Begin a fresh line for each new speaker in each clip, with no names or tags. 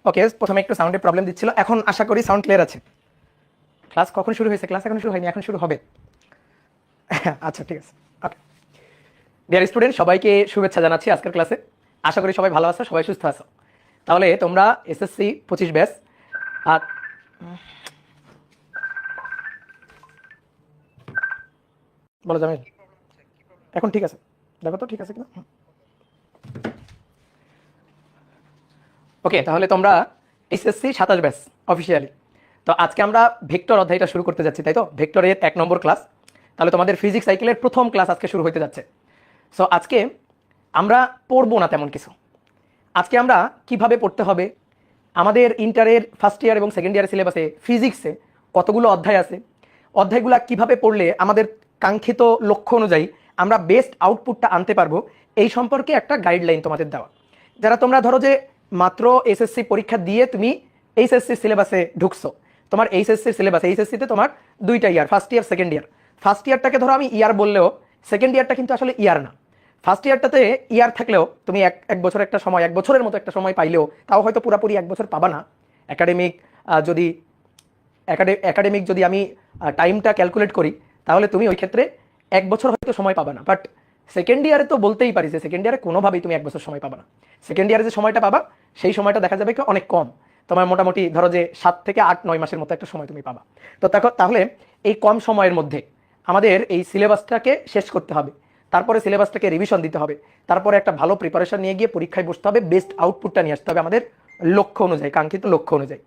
ওকে, প্রথমে একটু সাউন্ডের প্রবলেম দিচ্ছিল, এখন আশা করি সাউন্ড ক্লিয়ার আছে। ক্লাস কখন শুরু হয়েছে? ক্লাস এখন শুরু হয়নি, এখন শুরু হবে। আচ্ছা, ঠিক আছে। ওকে, ডিয়ার স্টুডেন্ট, সবাইকে শুভেচ্ছা জানাচ্ছি আজকের ক্লাসে। আশা করি সবাই ভালো আছো, সবাই সুস্থ আছো। তাহলে তোমরা এসএসসি 25 ব্যাচ আর বলো জামিল, এখন ঠিক আছে? দেখো তো ঠিক আছে কিনা। ওকে, তাহলে তোমরা এসএসসি 27 ব্যাচ অফিসিয়ালি। তো আজকে আমরা ভেক্টর অধ্যায়টা শুরু করতে যাচ্ছি, তাই তো? ভেক্টরের 1 নম্বর ক্লাস। তাহলে তোমাদের ফিজিক্স সাইকেলের প্রথম ক্লাস আজকে শুরু হতে যাচ্ছে। সো আজকে আমরা পড়বো না তেমন কিছু। আজকে আমরা কিভাবে পড়তে হবে, আমাদের ইন্টারের ফার্স্ট ইয়ার এবং সেকেন্ড ইয়ার সিলেবাসে ফিজিক্সে কতগুলো অধ্যায় আছে, অধ্যায়গুলো কিভাবে পড়লে আমাদের কাঙ্ক্ষিত লক্ষ্য অনুযায়ী আমরা বেস্ট আউটপুটটা আনতে পারবো, এই সম্পর্কে একটা গাইডলাইন তোমাদের দেওয়া। যারা তোমরা ধরো যে মাত্র এসএসসি পরীক্ষা দিয়ে তুমি এইচএসসি সিলেবাসে ঢুকছো, তোমার এইচএসসি সিলেবাস, এইচএসসিতে তোমার 2টা year, first year second year. First ইয়ারটাকে ধরো আমি ইয়ার বললেও সেকেন্ড ইয়ারটা কিন্তু আসলে ইয়ার না। ফার্স্ট ইয়ারটাতে ইয়ার থাকলেও তুমি এক বছর একটা সময়, 1 বছরের মতো একটা সময় পাইলেও তাও হয়তো পুরোপুরি 1 বছর পাবা না। একাডেমিক যদি আমি টাইমটা ক্যালকুলেট করি, তাহলে তুমি ওই ক্ষেত্রে 1 বছর হয়তো সময় পাবা না। বাট সেকেন্ড ইয়ারে তো বলতেই পারি যে সেকেন্ড ইয়ারে কোনোভাবেই তুমি 1 বছর সময় পাবা না। সেকেন্ড ইয়ারে যে সময়টা পাবা, সেই সময়টা দেখা যাবে কি অনেক কম। তোমার মোটামুটি ধরো যে 7 থেকে 8-9 মাসের মতো একটা সময় তুমি পাবা। তো তাহলে এই কম সময়ের মধ্যে আমাদের এই সিলেবাসটাকে শেষ করতে হবে, তারপরে সিলেবাসটাকে রিভিশন দিতে হবে, তারপরে একটা ভালো প্রিপারেশন নিয়ে গিয়ে পরীক্ষায় বসতে হবে, বেস্ট আউটপুটটা নিয়ে আসতে হবে আমাদের লক্ষ্য অনুযায়ী, কাঙ্ক্ষিত লক্ষ্য অনুযায়ী।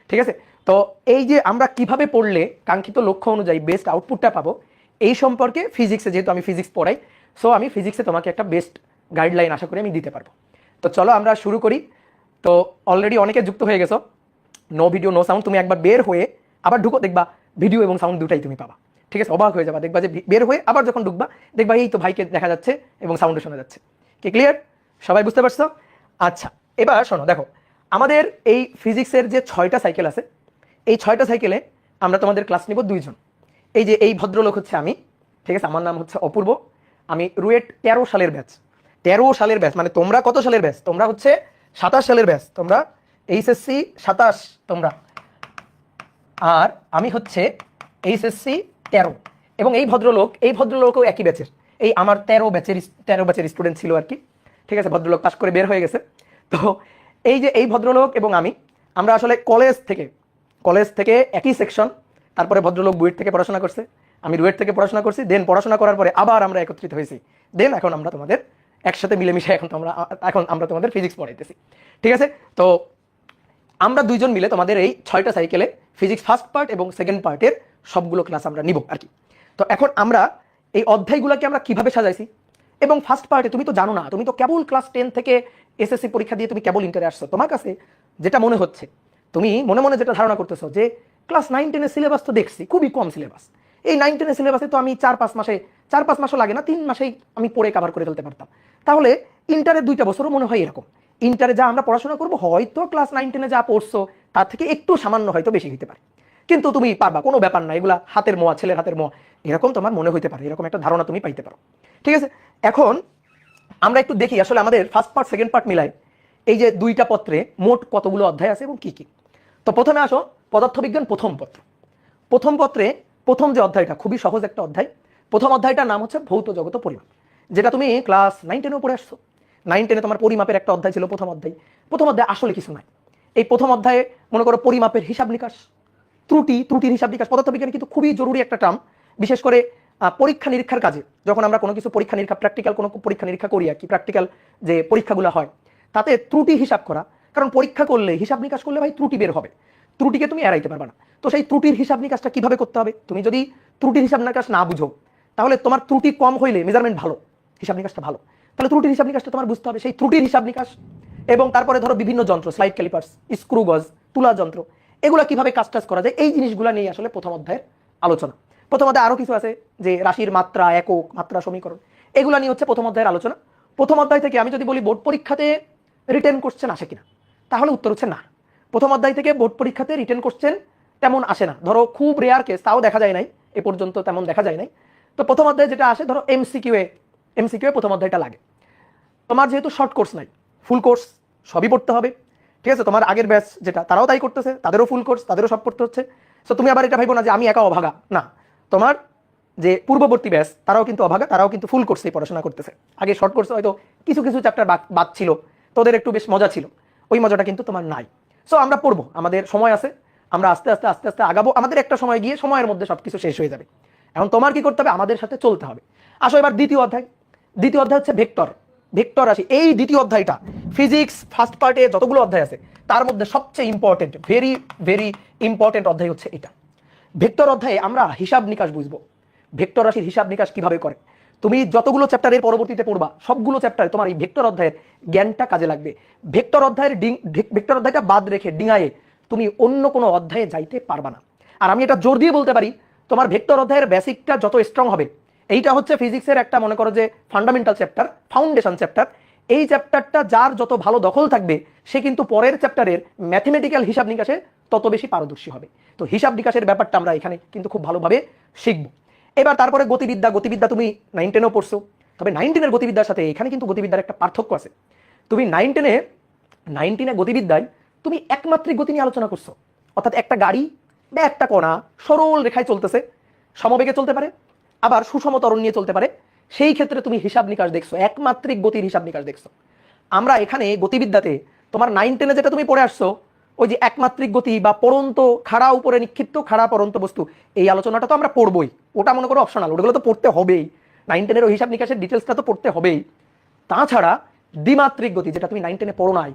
ঠিক আছে? তো এই যে আমরা কিভাবে পড়লে কাঙ্ক্ষিত লক্ষ্য অনুযায়ী বেস্ট আউটপুটটা পাবো, এই সম্পর্কে ফিজিক্সে, যেহেতু আমি ফিজিক্স পড়াই, সো আমি ফিজিক্সে তোমাকে একটা বেস্ট গাইডলাইন আশা করি আমি দিতে পারবো। তো চলো আমরা শুরু করি। তো অলরেডি অনেকে যুক্ত হয়ে গেছো। নো ভিডিও নো সাউন্ড, তুমি একবার বের হয়ে আবার ঢুকো, দেখবা ভিডিও এবং সাউন্ড দুটাই তুমি পাবা। ঠিক আছে? অবাক হয়ে যাবা, দেখবা যে বের হয়ে আবার যখন ঢুকবা দেখবা এই তো ভাইকে দেখা যাচ্ছে এবং সাউন্ডও শোনা যাচ্ছে। কি ক্লিয়ার? সবাই বুঝতে পারছো? আচ্ছা, এবার শোনো, দেখো আমাদের এই ফিজিক্সের যে 6টা সাইকেল আছে, এই 6টা সাইকেলে আমরা তোমাদের ক্লাস নিব 2 জন। এই যে এই ভদ্রলোক হচ্ছে আমি, ঠিক আছে? আমার নাম হচ্ছে অপূর্ব, আমি রুয়েট 13 সালের ব্যাচ। 13 সালের ব্যাচ মানে তোমরা কত সালের ব্যাচ? তোমরা হচ্ছে 27 সালের ব্যাচ, তোমরা এইচএসসি 27 তোমরা, আর আমি হচ্ছে এইচএসসি 13। এবং এই ভদ্রলোকও একই ব্যাচের, এই আমার 13 ব্যাচের স্টুডেন্ট ছিল আর কি। ঠিক আছে? ভদ্রলোক পাস করে বের হয়ে গেছে। তো এই যে এই ভদ্রলোক এবং আমরা আসলে কলেজ থেকে একই সেকশন। তারপরে ভদ্রলোক বুয়েট থেকে পড়াশোনা করছে, আমি রুয়েট থেকে পড়াশোনা করছি। দেন পড়াশোনা করার পরে আবার আমরা একত্রিত হয়েছি। দেন এখন আমরা তোমাদের একসাথে মিলেমিশে এখন আমরা তোমাদের ফিজিক্স পড়াইতেছি। ঠিক আছে? তো আমরা 2 জন মিলে তোমাদের এই 6টা সাইকেলে ফিজিক্স ফার্স্ট পার্ট এবং সেকেন্ড পার্টের সবগুলো ক্লাস আমরা নিব আর কি। তো এখন আমরা এই অধ্যায়গুলোকে আমরা কিভাবে সাজাইছি, এবং ফার্স্ট পার্টে তুমি তো জানো না, তুমি তো কেবল ক্লাস 10 থেকে এসএসসি পরীক্ষা দিয়ে তুমি কেবল ইন্টারে আসছো। তোমার কাছে যেটা মনে হচ্ছে, তুমি মনে মনে যেটা ধারণা করতেছো যে ক্লাস 9-10 সিলেবাস তো দেখছি খুবই কম সিলেবাস, এই 9-10 সিলেবাসে তো আমি 4-5 মাসও লাগে না, 3 মাসেই আমি পড়ে কভার করে ফেলতে পারতাম। তাহলে ইন্টারের 2টা বছরও মনে হয় এরকম। ইন্টারে যা আমরা পড়াশোনা করবো হয়তো ক্লাস 9-10 যা পড়ছো তার থেকে একটু সামান্য হয়তো বেশি হতে পারে, কিন্তু তুমি পারবা, কোনো ব্যাপার না, এগুলা হাতের মোয়া, ছেলের হাতের মোয়া, এরকম তোমার মনে হইতে পারে, এরকম একটা ধারণা তুমি পাইতে পারো। ঠিক আছে? এখন আমরা একটু দেখি আসলে আমাদের ফার্স্ট পার্ট সেকেন্ড পার্ট মিলাই এই যে 2টা পত্রে মোট কতগুলো অধ্যায় আছে এবং কি কি। তো প্রথমে আসো পদার্থবিজ্ঞান প্রথম পত্র। প্রথম পত্রে প্রথম যে অধ্যায়টা খুবই সহজ একটা অধ্যায়, প্রথম অধ্যায়টার নাম হচ্ছে ভৌত জগত পরিমাপ, যেটা তুমি ক্লাস 9-10 পড়ে আসছো। 9-10 তোমার পরিমাপের একটা অধ্যায় ছিল প্রথম অধ্যায়। প্রথম অধ্যায় আসলে কিছু নাই। এই প্রথম অধ্যায়ে মনে করো পরিমাপের হিসাব নিকাশ, ত্রুটির হিসাব নিকাশ। পদার্থবিজ্ঞান কিন্তু খুবই জরুরি একটা টার্ম, বিশেষ করে পরীক্ষা নিরীক্ষার কাজে, যখন আমরা কোনো কিছু পরীক্ষা নিরীক্ষা, প্র্যাকটিক্যাল কোনো পরীক্ষা নিরীক্ষা করি আর কি, প্র্যাকটিক্যাল যে পরীক্ষাগুলো হয় তাতে ত্রুটি হিসাব করা, কারণ পরীক্ষা করলে হিসাব নিকাশ করলে ভাই ত্রুটি বের হবে, ত্রুটিকে তুমি এড়াইতে পারবে না। তো সেই ত্রুটির হিসাব নিকাশটা কিভাবে করতে হবে, তুমি যদি ত্রুটির হিসাব নিকাশ না বুঝো, তাহলে তোমার ত্রুটি কম হইলে মেজারমেন্ট ভালো, হিসাব নিকাশটা ভালো, তাহলে ত্রুটির হিসাব নিকাশটা তোমার বুঝতে হবে। সেই ত্রুটির হিসাব নিকাশ এবং তারপরে ধরো বিভিন্ন যন্ত্র, স্লাইড ক্যালিপার্স, স্ক্রু গজ, তুলা যন্ত্র, এগুলো কিভাবে কাজ করা যায়, এই জিনিসগুলো নিয়ে আসলে প্রথম অধ্যায়ের আলোচনা। প্রথম অধ্যায়ে আরো কিছু আছে, যে রাশির মাত্রা, একক, মাত্রা সমীকরণ, এগুলো নিয়ে হচ্ছে প্রথম অধ্যায়ের আলোচনা। প্রথম অধ্যায় থেকে আমি যদি বলি বোর্ড পরীক্ষাতে রিটেন কোশ্চেন আসে কিনা, তাহলে উত্তর হচ্ছে না। প্রথম অধ্যায় থেকে বোর্ড পরীক্ষাতে রিটেন কোশ্চেন তেমন আসে না, ধরো খুব রেয়ার কেস, তাও দেখা যায় নাই, এ পর্যন্ত তেমন দেখা যায় নাই। তো প্রথম অধ্যায়ে যেটা আসে ধরো এমসিকিউ প্রথম অধ্যায়টা লাগে। তোমার যেহেতু শর্ট কোর্স নাই, ফুল কোর্স সবই পড়তে হবে, ঠিক আছে, তোমার আগের ব্যাচ যেটা তারাও তাই করতেছে, তাদেরও ফুল কোর্স, তাদেরও সব করতে হচ্ছে। সো তুমি আবার এটা ভাইবো না যে আমি একা অভাগা, না, তোমার যে পূর্ববর্তী ব্যাচ তারাও কিন্তু অভাগা, তারাও কিন্তু ফুল কোর্সেই পড়াশোনা করতেছে। আগে শর্ট কোর্সে হয়তো কিছু কিছু চ্যাপ্টার বাদ ছিল, তোদের একটু বেশ মজা ছিল, ওই মজাটা কিন্তু তোমার নাই। সো আমরা পড়বো, আমাদের সময় আছে, আমরা আস্তে আস্তে আস্তে আস্তে আগাবো, আমাদের একটা সময় গিয়ে সময়ের মধ্যে সবকিছু শেষ হয়ে যাবে। এখন তোমার কি করতে হবে, আমাদের সাথে চলতে হবে। আসো এবার দ্বিতীয় অধ্যায়। দ্বিতীয় অধ্যায় হচ্ছে ভেক্টর, ভেক্টর রাশি। এই দ্বিতীয় অধ্যায়টা ফিজিক্স ফার্স্ট পার্টে যতগুলো অধ্যায় আছে তার মধ্যে সবচেয়ে ইম্পর্টেন্ট, ভেরি ভেরি ইম্পর্টেন্ট অধ্যায় হচ্ছে এটা। ভেক্টর অধ্যায়ে আমরা হিসাব নিকাশ বুঝবো, ভেক্টর রাশির হিসাব নিকাশ কিভাবে করে। তুমি যতগুলো চ্যাপ্টারের পরবর্তীতে পড়বা সবগুলো চ্যাপ্টারে তোমার এই ভেক্টর অধ্যায়ের জ্ঞানটা কাজে লাগবে। ভেক্টর অধ্যায়ের ভেক্টর অধ্যায়টা বাদ রেখে ডিঙায়ে তুমি অন্য কোনো অধ্যায়ে যাইতে পারবা না। আর আমি এটা জোর দিয়ে বলতে পারি, তোমার ভেক্টর অধ্যায়ের বেসিকটা যত স্ট্রং হবে, এইটা হচ্ছে ফিজিক্সের একটা মনে করো যে ফান্ডামেন্টাল চ্যাপ্টার, ফাউন্ডেশন চ্যাপ্টার, এই চ্যাপ্টারটা যার যত ভালো দখল থাকবে সে কিন্তু পরের চ্যাপ্টারের ম্যাথমেটিক্যাল হিসাব নিকাশে তত বেশি পারদর্শী হবে। তো হিসাব নিকাশের ব্যাপারটা আমরা এখানে কিন্তু খুব ভালোভাবে শিখবো। এবার তারপরে গতিবিদ্যা, গতিবিদ্যা তুমি 9-10-ও পড়ছো, তবে 9-10-এর গতিবিদ্যার সাথে এখানে কিন্তু গতিবিদ্যার একটা পার্থক্য আছে। তুমি 9-10-এ গতিবিদ্যায় তুমি একমাত্রিক গতি নিয়ে আলোচনা করছো, অর্থাৎ একটা গাড়ি বা একটা কণা সরল রেখায় চলতেছে, সমবেগে চলতে পারে, আবার সুষম ত্বরণ নিয়ে চলতে পারে, সেই ক্ষেত্রে তুমি হিসাব নিকাশ দেখছো, একমাত্রিক গতির হিসাব নিকাশ দেখছো। আমরা এখানে গতিবিদ্যাতে তোমার 9-10-এ যেটা তুমি পড়ে আসছো, ওই যে একমাত্রিক গতি বা পরন্ত খাড়া উপরে নিক্ষিপ্ত খাড়া পরন্ত বস্তু, এই আলোচনাটা তো আমরা পড়বই, ওটা মনে করো অপশনাল, ওগুলো তো পড়তে হবেই। 9-10-এর হিসাব নিকাশের ডিটেলসটা তো পড়তে হবেই। তাছাড়া দ্বিমাত্রিক গতি যেটা তুমি 9-10-এ পড়ো নাই,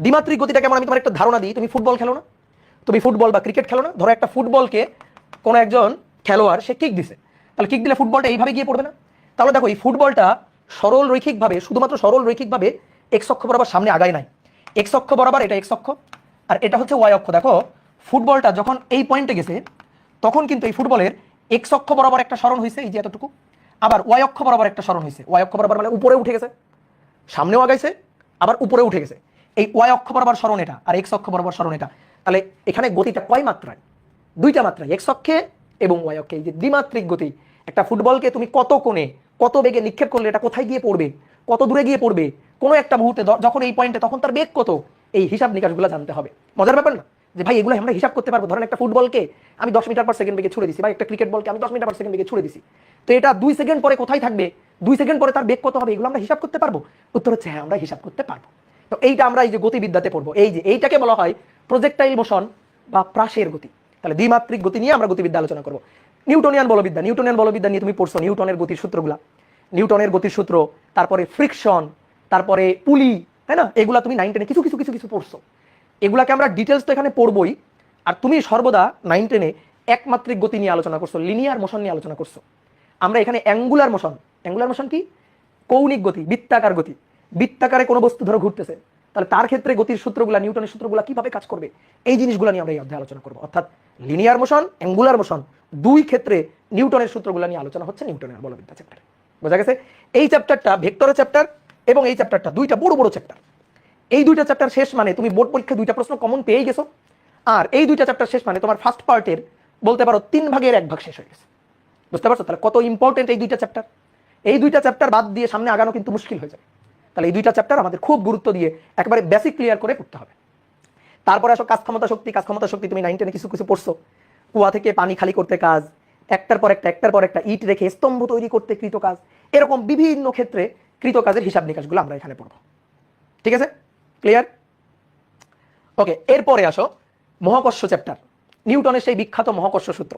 দ্বিমাত্রিক গতিটা কেমন আমি তোমার একটা ধারণা দিই। তুমি ফুটবল খেলো না, তুমি ফুটবল বা ক্রিকেট খেলো না, ধরো একটা ফুটবলকে কোনো একজন খেলোয়াড় সে কিক দিছে, তাহলে কিক দিলে ফুটবলটা এইভাবে গিয়ে পড়বে না? তাহলে দেখো এই ফুটবলটা সরল রৈখিকভাবে, শুধুমাত্র সরল রৈখিকভাবে এক্স অক্ষ বরাবর সামনে আগায় নাই, এক্স অক্ষ বরাবর, এটা এক্স অক্ষ আর এটা হচ্ছে ওয়াই অক্ষ। দেখো ফুটবলটা যখন এই পয়েন্টে গেছে তখন কিন্তু এই ফুটবলের এক্স অক্ষ বরাবর একটা সরণ হয়েছে এই যে এতটুকু, আবার ওয়াই অক্ষ বরাবর একটা সরণ হয়েছে, ওয়াই অক্ষ বরাবর মানে উপরে উঠে গেছে, সামনেও আগাইছে আবার উপরে উঠে গেছে। এই ওয়াই অক্ষ বরাবর সরণ এটা আর এক্স অক্ষ বরাবর সরণ এটা। তাহলে এখানে গতিটা কয় মাত্রায়? দুইটা মাত্রায়, এক্স অক্ষে এবং ওয়াই অক্ষে। এই যে দ্বিমাত্রিক গতি, একটা ফুটবলকে তুমি কত কোণে কত বেগে নিক্ষেপ করলে এটা কোথায় গিয়ে পড়বে, কত দূরে গিয়ে পড়বে, কোনো একটা মুহূর্তে যখন এই পয়েন্টে তখন তার বেগ কত, এই হিসাব নিকাশগুলো জানতে হবে। মজার ব্যাপার না যে ভাই এগুলো আমরা হিসাব করতে পারবো। ধরেন একটা ফুটবলকে আমি 10 মিটার পার সেকেন্ড বেগে ছুড়ে দিছি, বা একটা ক্রিকেট বলকে আমি 10 মিটার পার সেকেন্ড বেগে ছুড়ে দিছি, তো এটা 2 সেকেন্ড পরে কোথায় থাকবে, 2 সেকেন্ড পরে তার বেগ কত হবে, এগুলো আমরা হিসাব করতে পারবো? উত্তর হচ্ছে হ্যাঁ, আমরা হিসাব করতে পারবো। তো এইটা আমরা এই যে গতিবিদ্যাতে পড়বো, এই যে এইটাকে বলা হয় প্রজেক্টাইল মোশন বা প্রাসের গতি। তাহলে দ্বিমাত্রিক গতি নিয়ে আমরা গতিবিদ্যা আলোচনা করবো। নিউটনিয়ান বলবিদ্যা, নিউটনিয়ান বলবিদ্যা নিয়ে তুমি পড়ছো নিউটনের গতির সূত্রগুলা, নিউটনের গতির সূত্র, তারপরে ফ্রিকশন, তারপরে পুলি, তাই না? এগুলা তুমি 9-10-এ কিছু কিছু কিছু কিছু পড়ছো। এগুলাকে আমরা ডিটেলস তো এখানে পড়বই। আর তুমি সর্বদা 9-10-এ একমাত্রিক গতি নিয়ে আলোচনা করছো, লিনিয়ার মোশন নিয়ে আলোচনা করছো। আমরা এখানে অ্যাঙ্গুলার মোশন, অ্যাঙ্গুলার মোশন কি? কৌণিক গতি, বৃত্তাকার গতি। বৃত্তাকারে কোনো বস্তু ধরো ঘুরতেছে, তাহলে তার ক্ষেত্রে গতির সূত্রগুলা, নিউটনের সূত্রগুলা কিভাবে কাজ করবে, এই জিনিসগুলো নিয়ে আমরা এই অধ্যায়ে আলোচনা করবো। অর্থাৎ লিনিয়ার মোশন, অ্যাঙ্গুলার মোশন, দুই ক্ষেত্রে নিউটনের সূত্রগুলো নিয়ে আলোচনা হচ্ছে নিউটনের বলবিদ্যা চ্যাপ্টারে। বোঝা গেছে? এই চ্যাপ্টারটা ভেক্টরের চ্যাপ্টার এবং এই চ্যাপ্টারটা দুইটা বড় বড় চ্যাপ্টার। এই দুইটা চ্যাপ্টার শেষ মানে তুমি বোর্ড পরীক্ষায় দুইটা প্রশ্ন কমন পেয়ে গেছো। আর এই দুইটা চ্যাপ্টার শেষ মানে তোমার ফার্স্ট পার্টের বলতে পারো 3/1 শেষ হয়ে গেছে। বুঝতে পারছো তাহলে কত ইম্পর্টেন্ট এই দুইটা চ্যাপ্টার? এই দুইটা চ্যাপ্টার বাদ দিয়ে সামনে আগানো কিন্তু মুশকিল হয়ে যাবে। তাহলে এই দুইটা চ্যাপ্টার আমাদের খুব গুরুত্ব দিয়ে একেবারে বেসিক ক্লিয়ার করে পড়তে হবে। তারপরে আসো কাজ ক্ষমতা শক্তি। কাজ ক্ষমতা শক্তি তুমি 9-10-এ কিছু কিছু পড়ছো। কুয়া থেকে পানি খালি করতে কাজ, একটার পর একটা ইট রেখে স্তম্ভ তৈরি করতে কৃত কাজ, এরকম বিভিন্ন ক্ষেত্রে কৃত কাজের হিসাব নিকাশগুলো আমরা এখানে পড়বো। ঠিক আছে? ক্লিয়ার? ওকে, এরপরে আসো মহাকর্ষ চ্যাপ্টার, নিউটনের সেই বিখ্যাত মহাকর্ষ সূত্র।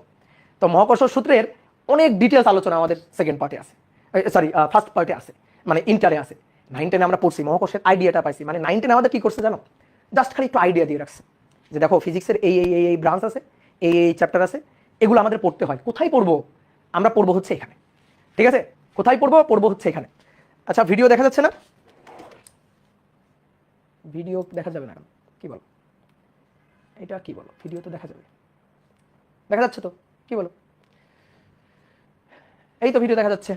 তো মহাকর্ষ সূত্রের অনেক ডিটেলস আলোচনা আমাদের সেকেন্ড পার্টে আছে, সরি ফার্স্ট পার্টে আছে, মানে ইন্টারে আছে। 9-10-এ আমরা পড়ছি, মহাকর্ষের আইডিয়াটা পাইছি। মানে 9-10 আমাদের কি করছে জানো? জাস্ট খালি একটু আইডিয়া দিয়ে রাখছে যে দেখো ফিজিক্সের এই এই এই এই ব্রাঞ্চ আছে, এই এই চ্যাপ্টার আছে, এগুলো আমাদের পড়তে হয়। কোথায় পড়বো? আমরা পড়বো হচ্ছে এখানে। ঠিক আছে? কোথায় পড়বো? পড়বো হচ্ছে এখানে। আচ্ছা, ভিডিও দেখা যাচ্ছে না? ভিডিও দেখা যাবে না কেন? কি বলো? এটা কি বলো? ভিডিও তো দেখা যাবে, দেখা যাচ্ছে তো? কি বলো? এই তো ভিডিও দেখা যাচ্ছে।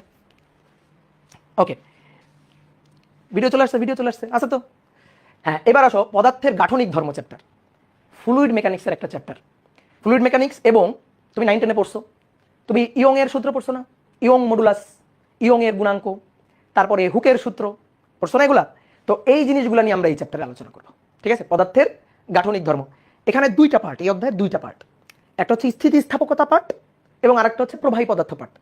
ওকে, ভিডিও চলে আসছে, ভিডিও চলে আসছে, আছে তো? হ্যাঁ, এবার আসো পদার্থের গাঠনিক ধর্ম চ্যাপ্টার, ফ্লুইড মেকানিক্সের একটা চ্যাপ্টার। ফ্লুইড মেকানিক্স, এবং তুমি 9-10-এ পড়ছো, তুমি ইয়ং এর সূত্র পড়ছো না? ইয়ং মডুলাস, ইয়ং এর গুণাঙ্ক, তারপরে হুকের সূত্র পড়ছো না এগুলা? তো এই জিনিসগুলো নিয়ে আমরা এই চ্যাপ্টারে আলোচনা করবো। ঠিক আছে, পদার্থের গাঠনিক ধর্ম। এখানে দুইটা পার্ট, এই অধ্যায়ের দুইটা পার্ট, একটা হচ্ছে স্থিতিস্থাপকতা পার্ট এবং আরেকটা হচ্ছে প্রবাহী পদার্থ পার্ট।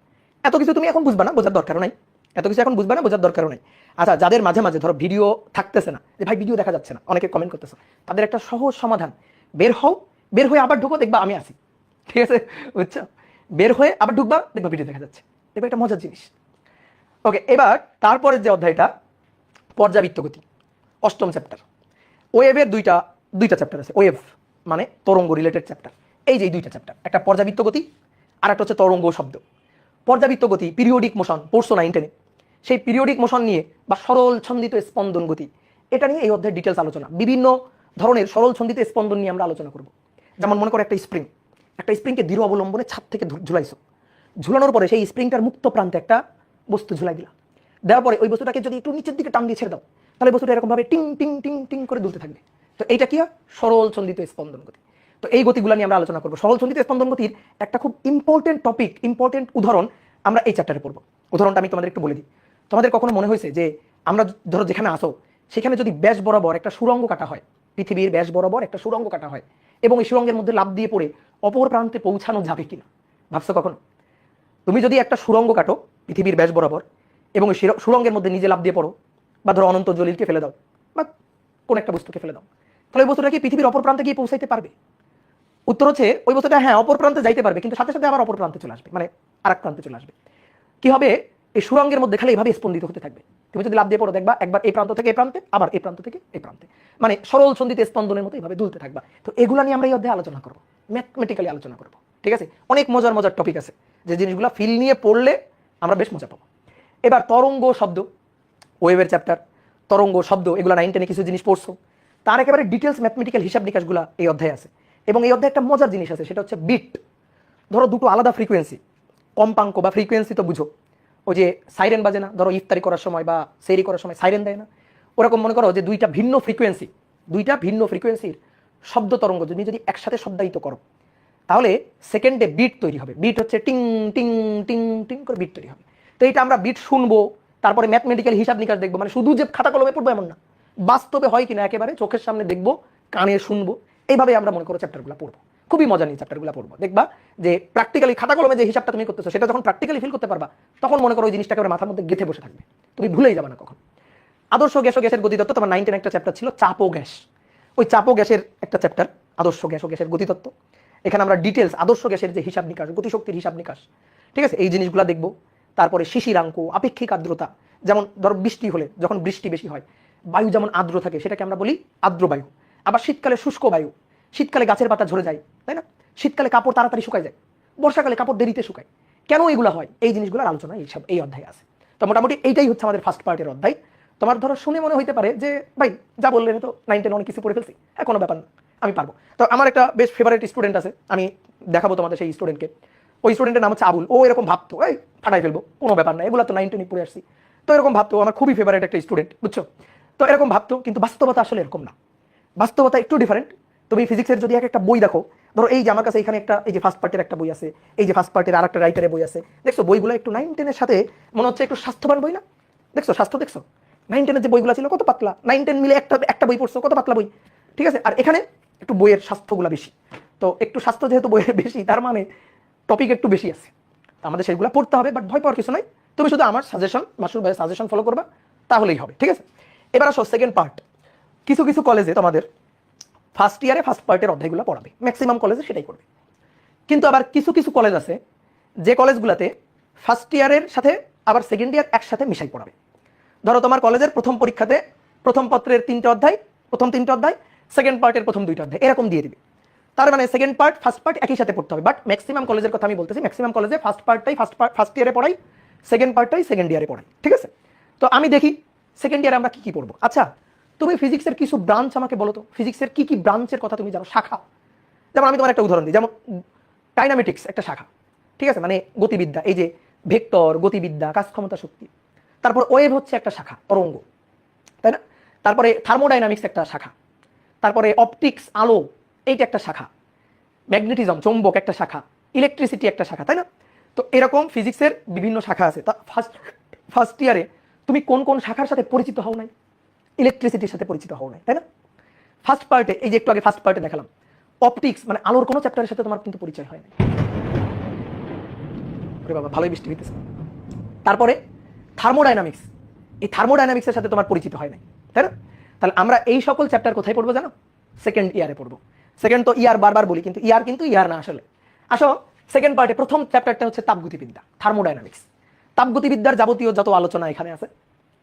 এত কিছু তুমি এখন বুঝবা না, বোঝার দরকারও নাই, এত কিছু এখন বুঝবা না, বোঝার দরকারও নাই। আচ্ছা, যাদের মাঝে মাঝে ধরো ভিডিও থাকতেছে না, যে ভাই ভিডিও দেখা যাচ্ছে না, অনেকে কমেন্ট করতেছে, তাদের একটা সহজ সমাধান, বের হও, বের হয়ে আবার ঢুকো, দেখবা আমি আছি, ঠিক আছে, বুঝছো? বের হয়ে আবার ঢুকবা, দেখবা ভিডিও দেখা যাচ্ছে, দেখবা একটা মজার জিনিস। ওকে, এবার তারপরের যে অধ্যায়টা পর্যাবৃত্ত গতি, অষ্টম চ্যাপ্টার। ওয়েভের দুইটা চ্যাপ্টার আছে, ওয়েভ মানে তরঙ্গ রিলেটেড চ্যাপ্টার। এই যে দুইটা চ্যাপ্টার, একটা পর্যাবৃত্ত গতি আর একটা হচ্ছে তরঙ্গ শব্দ। পর্যাবৃত্ত গতি পিরিয়ডিক মোশন, পড়ছো 9-10-এ, সেই পিরিয়ডিক মোশন নিয়ে বা সরল ছন্দিত স্পন্দন গতি, এটা নিয়ে এই অধ্যায়ের ডিটেলস আলোচনা। বিভিন্ন ধরনের সরল ছন্দিত স্পন্দন নিয়ে আমরা আলোচনা করব। যেমন মনে করো একটা স্প্রিংকে দৃঢ় অবলম্বনে ছাদ থেকে ঝুলাইছো, ঝুলানোর পরে সেই স্প্রিংটার মুক্ত প্রান্তে একটা বস্তু ঝুলাই দিলা, দেওয়ার পরে ওই বস্তুটাকে যদি একটু নিচের দিকে টান দিয়ে ছেড়ে দাও, তাহলে বস্তুটা এরকমভাবে টিং টিং টিং টিং করে দুলতে থাকবে। তো এইটা কি হয়? সরল ছন্দিত স্পন্দন গতি। তো এই গতিগুলো নিয়ে আমরা আলোচনা করবো। সরল ছন্দিত স্পন্দন গতির একটা খুব ইম্পর্টেন্ট টপিক, ইম্পর্টেন্ট উদাহরণ আমরা এই চ্যাপ্টারে পড়বো। উদাহরণটা আমি তোমাদের একটু বলে দিই। তোমাদের কখনো মনে হয়েছে যে আমরা ধরো যেখানে আসো সেখানে যদি ব্যাস বরাবর একটা সুড়ঙ্গ কাটা হয়, পৃথিবীর ব্যাস বরাবর একটা সুড়ঙ্গ কাটা হয় এবং এই সুড়ঙ্গের মধ্যে লাফ দিয়ে পড়ে অপর প্রান্তে পৌঁছানো যাবে কিনা ভাবছো কখনো? তুমি যদি একটা সুড়ঙ্গ কাটো পৃথিবীর ব্যাস বরাবর এবং ওই সুড়ঙ্গের মধ্যে নিজে লাফ দিয়ে পড়ো, বা ধরো অনন্ত জলিলকে ফেলে দাও, বা কোন একটা বস্তুকে ফেলে দাও, তাহলে ওই বস্তুটা কি পৃথিবীর অপর প্রান্তে গিয়ে পৌঁছাইতে পারবে? উত্তর হচ্ছে ওই বস্তুটা হ্যাঁ অপর প্রান্তে যাইতে পারবে, কিন্তু সাথে সাথে আবার অপর প্রান্তে চলে আসবে, মানে আরেক প্রান্তে চলে আসবে। কি হবে? এই সুড়ঙ্গের মধ্যে খালি এইভাবে স্পন্দিত হতে থাকবে। তুমি যদি লাফ দিয়ে পড়ো, দেখবা একবার এই প্রান্ত থেকে এই প্রান্তে, আবার এই প্রান্ত থেকে এই প্রান্তে, মানে সরল ছন্দিত স্পন্দনের মতো এইভাবে দুলতে থাকবা। তো এগুলা নিয়ে আমরা এই অধ্যায়ে আলোচনা করবো, ম্যাথমেটিক্যালি আলোচনা করবো, ঠিক আছে? অনেক মজার মজার টপিক আছে, যে জিনিসগুলো ফিল নিয়ে পড়লে আমরা বেশ মজা পাবো। এবার তরঙ্গ শব্দ, ওয়েভের চ্যাপ্টার, তরঙ্গ শব্দ, এগুলো 9-10-এ কিছু জিনিস পড়ছো, তার একেবারে ডিটেলস ম্যাথমেটিক্যাল হিসাব নিকাশগুলো এই অধ্যায়ে আছে। এবং এই অধ্যায়ে একটা মজার জিনিস আছে, সেটা হচ্ছে বিট। ধরো দুটো আলাদা ফ্রিকোয়েন্সি, কম্পাঙ্ক বা ফ্রিকোয়েন্সি তো বুঝো, ওই যে সাইরেন বাজে না, ধরো ইফতারি করার সময় বা সেরি করার সময় সাইরেন দেয় না, ওরকম মনে করো যে দুইটা ভিন্ন ফ্রিকোয়েন্সির শব্দ তরঙ্গ যদি একসাথে শব্দায়িত করো, তাহলে সেকেন্ডে বিট তৈরি হবে। বিট হচ্ছে টিং টিং টিং টিং করে বিট তৈরি হবে। তো এইটা আমরা বিট শুনবো, তারপরে ম্যাথমেটিক্যাল হিসাব নিকাশ দেখবো, মানে শুধু যে খাতা কলমে পড়বো এমন না, বাস্তবে হয় কিনা একেবারে চোখের সামনে দেখবো, কানে শুনবো, এইভাবে আমরা মনে করো চ্যাপ্টারগুলো পড়বো। খুবই মজা নিয়ে চ্যাপ্টারগুলো পড়বো, দেখবা যে প্র্যাকটিক্যালি খাতা কলমে যে হিসাবটা তুমি করতেছো সেটা যখন প্র্যাকটিক্যালি ফিল করতে পারবা, তখন মনে করো ওই জিনিসটাকে মাথার মধ্যে গেঁথে বসে থাকবে, তুমি ভুলেই যাবে না কখন। আদর্শ গ্যাস ও গ্যাসের গতিতত্ত্ব, তোমার 9-10 একটা চ্যাপ্টার ছিল চাপ ও গ্যাস, ওই চাপ ও গ্যাসের একটা চ্যাপ্টার আদর্শ গ্যাস ও গ্যাসের গতিতত্ত্ব। এখানে আমরা ডিটেলস আদর্শ গ্যাসের যে হিসাব নিকাশ, গতিশক্তির হিসাব নিকাশ, ঠিক আছে, এই জিনিসগুলো দেখবো। তারপরে শিশিরাঙ্ক, আপেক্ষিক আর্দ্রতা, যেমন ধরো বৃষ্টি হলে, যখন বৃষ্টি বেশি হয়, বায়ু যেমন আর্দ্র থাকে সেটাকে আমরা বলি আর্দ্র বায়ু। আবার শীতকালে শুষ্ক বায়ু, শীতকালে গাছের পাতা ঝরে যায়, তাই না? শীতকালে কাপড় তাড়াতাড়ি শুকায় যায়, বর্ষাকালে কাপড় দেরিতে শুকায়। কেন এগুলো হয়? এই জিনিসগুলোর আলোচনা এই অধ্যায়ে আছে। তো মোটামুটি এইটাই হচ্ছে আমাদের ফার্স্ট পার্টের অধ্যায়। তোমার ধরো শুনে মনে হইতে পারে যে ভাই যা বললেন তো 9-10 অনেক কিছু পড়ে ফেলছি, কোনো ব্যাপার না, আমি পারবো। তো আমার একটা বেশ ফেভারিট স্টুডেন্ট আছে, আমি দেখাবো তোমাদের সেই স্টুডেন্টকে। ওই স্টুডেন্টের নাম হচ্ছে আবুল। ও এরকম ভাবতো, এই ফাটাই ফেলবো, কোনো ব্যাপার না, এগুলো তো 9-10 পড়ে আসছি। তো এরকম ভাবতো, আমার খুবই ফেভারিট একটা স্টুডেন্ট, বুঝছো? তো এরকম ভাবতো, কিন্তু বাস্তবতা আসলে এরকম না, বাস্তবতা একটু ডিফারেন্ট। তুমি ফিজিক্সের যদি একটা বই দেখো, ধরো এই যে আমার কাছে এখানে একটা, এই যে ফার্স্ট পার্টের একটা বই আছে, এই যে ফার্স্ট পার্টের আরেকটা রাইটারের বই আছে, দেখছো বইগুলো একটু 9-10-এর সাথে মনে হচ্ছে একটু স্বাস্থ্যবান বই না? দেখছো স্বাস্থ্য, দেখছো 9-10-এর যে বইগুলো ছিল কত পাতলা, 9-10 মিলে একটা বই পড়ছো, কত পাতলা বই, ঠিক আছে? আর এখানে একটু বইয়ের স্বাস্থ্যগুলো বেশি। তো একটু স্বাস্থ্য যেহেতু বইয়ের বেশি, তার মানে টপিক একটু বেশি আছে, আমাদের সেগুলো পড়তে হবে। বাট ভয় পাওয়ার কিছু নাই, তুমি শুধু আমার সাজেশন, মাসুর ভাইয়ের সাজেশন ফলো করবা, তাহলেই হবে, ঠিক আছে? এবার আসো সেকেন্ড পার্ট। কিছু কিছু কলেজে তোমাদের ফার্স্ট ইয়ারে ফার্স্ট পার্টের অধ্যায়গুলো পড়াবে, ম্যাক্সিমাম কলেজে সেটাই করবে। কিন্তু আবার কিছু কিছু কলেজ আছে যে কলেজগুলোতে ফার্স্ট ইয়ারের সাথে আবার সেকেন্ড ইয়ার একসাথে মিশাই পড়াবে। ধরো তোমার কলেজের প্রথম পরীক্ষাতে প্রথম পত্রের 3টে অধ্যায়, প্রথম 3টে অধ্যায়, সেকেন্ড পার্টের প্রথম 2টা অধ্যায়, এরকম দিয়ে দিবে। তার মানে সেকেন্ড পার্ট ফার্স্ট পার্ট একই সাথে পড়তে হবে। বাট ম্যাক্সিমাম কলেজের কথা আমি বলতেছি, ম্যাক্সিমাম কলেজে ফার্স্ট পার্টটাই ফার্স্ট ইয়ারে পড়াই, সেকেন্ড পার্টটাই সেকেন্ড ইয়ারে পড়াই, ঠিক আছে? তো আমি দেখি সেকেন্ড ইয়ারে আমরা কি কি পড়বো। আচ্ছা, তুমি ফিজিক্সের কিছু ব্রাঞ্চ আমাকে বলো তো, ফিজিক্সের কি কি ব্রাঞ্চের কথা তুমি জানো, শাখা? যেমন আমি তোমার একটা উদাহরণ দিই, যেমন ডাইনামিটিক্স একটা শাখা, ঠিক আছে, মানে গতিবিদ্যা, এই যে ভেক্টর, গতিবিদ্যা, কাজ ক্ষমতা শক্তি। তারপর ওয়েভ হচ্ছে একটা শাখা, তরঙ্গ, তাই না? তারপরে থার্মোডাইনামিক্স একটা শাখা, তারপরে অপটিক্স, আলো, এইটা একটা শাখা, ম্যাগনেটিজম, চৌম্বক একটা শাখা, ইলেকট্রিসিটি একটা শাখা, তাই না? তো এরকম ফিজিক্সের বিভিন্ন শাখা আছে। তা ফার্স্ট ইয়ারে তুমি কোন কোন শাখার সাথে পরিচিত হও নাই? ইলেকট্রিসিটির সাথে পরিচিত হও নাই, তাই না? ফার্স্ট পার্টে, এই যে একটু আগে ফার্স্ট পার্টে দেখালাম, অপটিক্স মানে আলোর কোনো চ্যাপ্টারের সাথে তোমার কিন্তু পরিচয় হয় না। বাবা ভালোই বৃষ্টি হইতেছে। তারপরে থার্মোডাইনামিক্স, এই থার্মোডাইনামিক্সের সাথে তোমার পরিচিত হয় নাই, তাই না? তাহলে আমরা এই সকল চ্যাপ্টার কোথায় পড়বো জানো? সেকেন্ড ইয়ারে পড়বো। সেকেন্ড তো ইয়ার বারবার বলি, কিন্তু ইয়ার না আসলে। আসো সেকেন্ড পার্টে প্রথম চ্যাপ্টারটা হচ্ছে তাপগতিবিদ্যা, থার্মোডাইনামিক্স। তাপগতিবিদ্যার যাবতীয় যত আলোচনা এখানে আছে,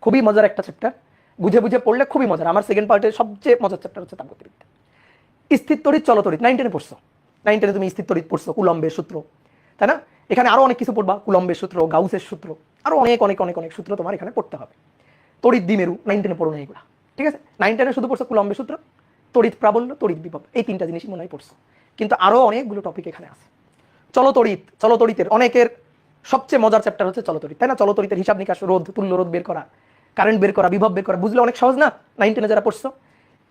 খুবই মজার একটা চ্যাপ্টার, বুঝে বুঝে পড়লে খুবই মজার। আমার সেকেন্ড পার্টের সবচেয়ে মজার চ্যাপ্টার হচ্ছে তাপগতিবিদ্যা। স্থির তড়িৎ, চলতড়িৎ 9 10-এ পড়ছো, 9 10-এ তুমি স্থির তড়িৎ পড়ছো, কুলম্বের সূত্র, তাই না? এখানে আরো অনেক কিছু পড়বা, কুলম্বের সূত্র, গাউসের সূত্র, আরো অনেক অনেক অনেক অনেক সূত্র তোমার এখানে পড়তে হবে। তড়িৎ দ্বিমেরু 9 10-এ পড়ো না এগুলা, ঠিক আছে? 9 10-এ শুধু পড়ছো কুলম্বের সূত্র, তড়িৎ প্রাবল্য, তড়িৎ বিভব, এই তিনটা জিনিসই মনে হয় পড়ছো, কিন্তু আরো অনেকগুলো টপিক এখানে আছে। চলতড়িৎ, চলতড়িতের অনেকের সবচেয়ে মজার চ্যাপ্টার হচ্ছে চলতড়িৎ, তাই না? চলতড়িতের হিসাব নিকাশ, রোধ, তুল্য রোধ বের করা, কারেন্ট বের করা, বিভব বের করা, বুঝলে অনেক সহজ না? 9 10-এ যারা পড়ছো,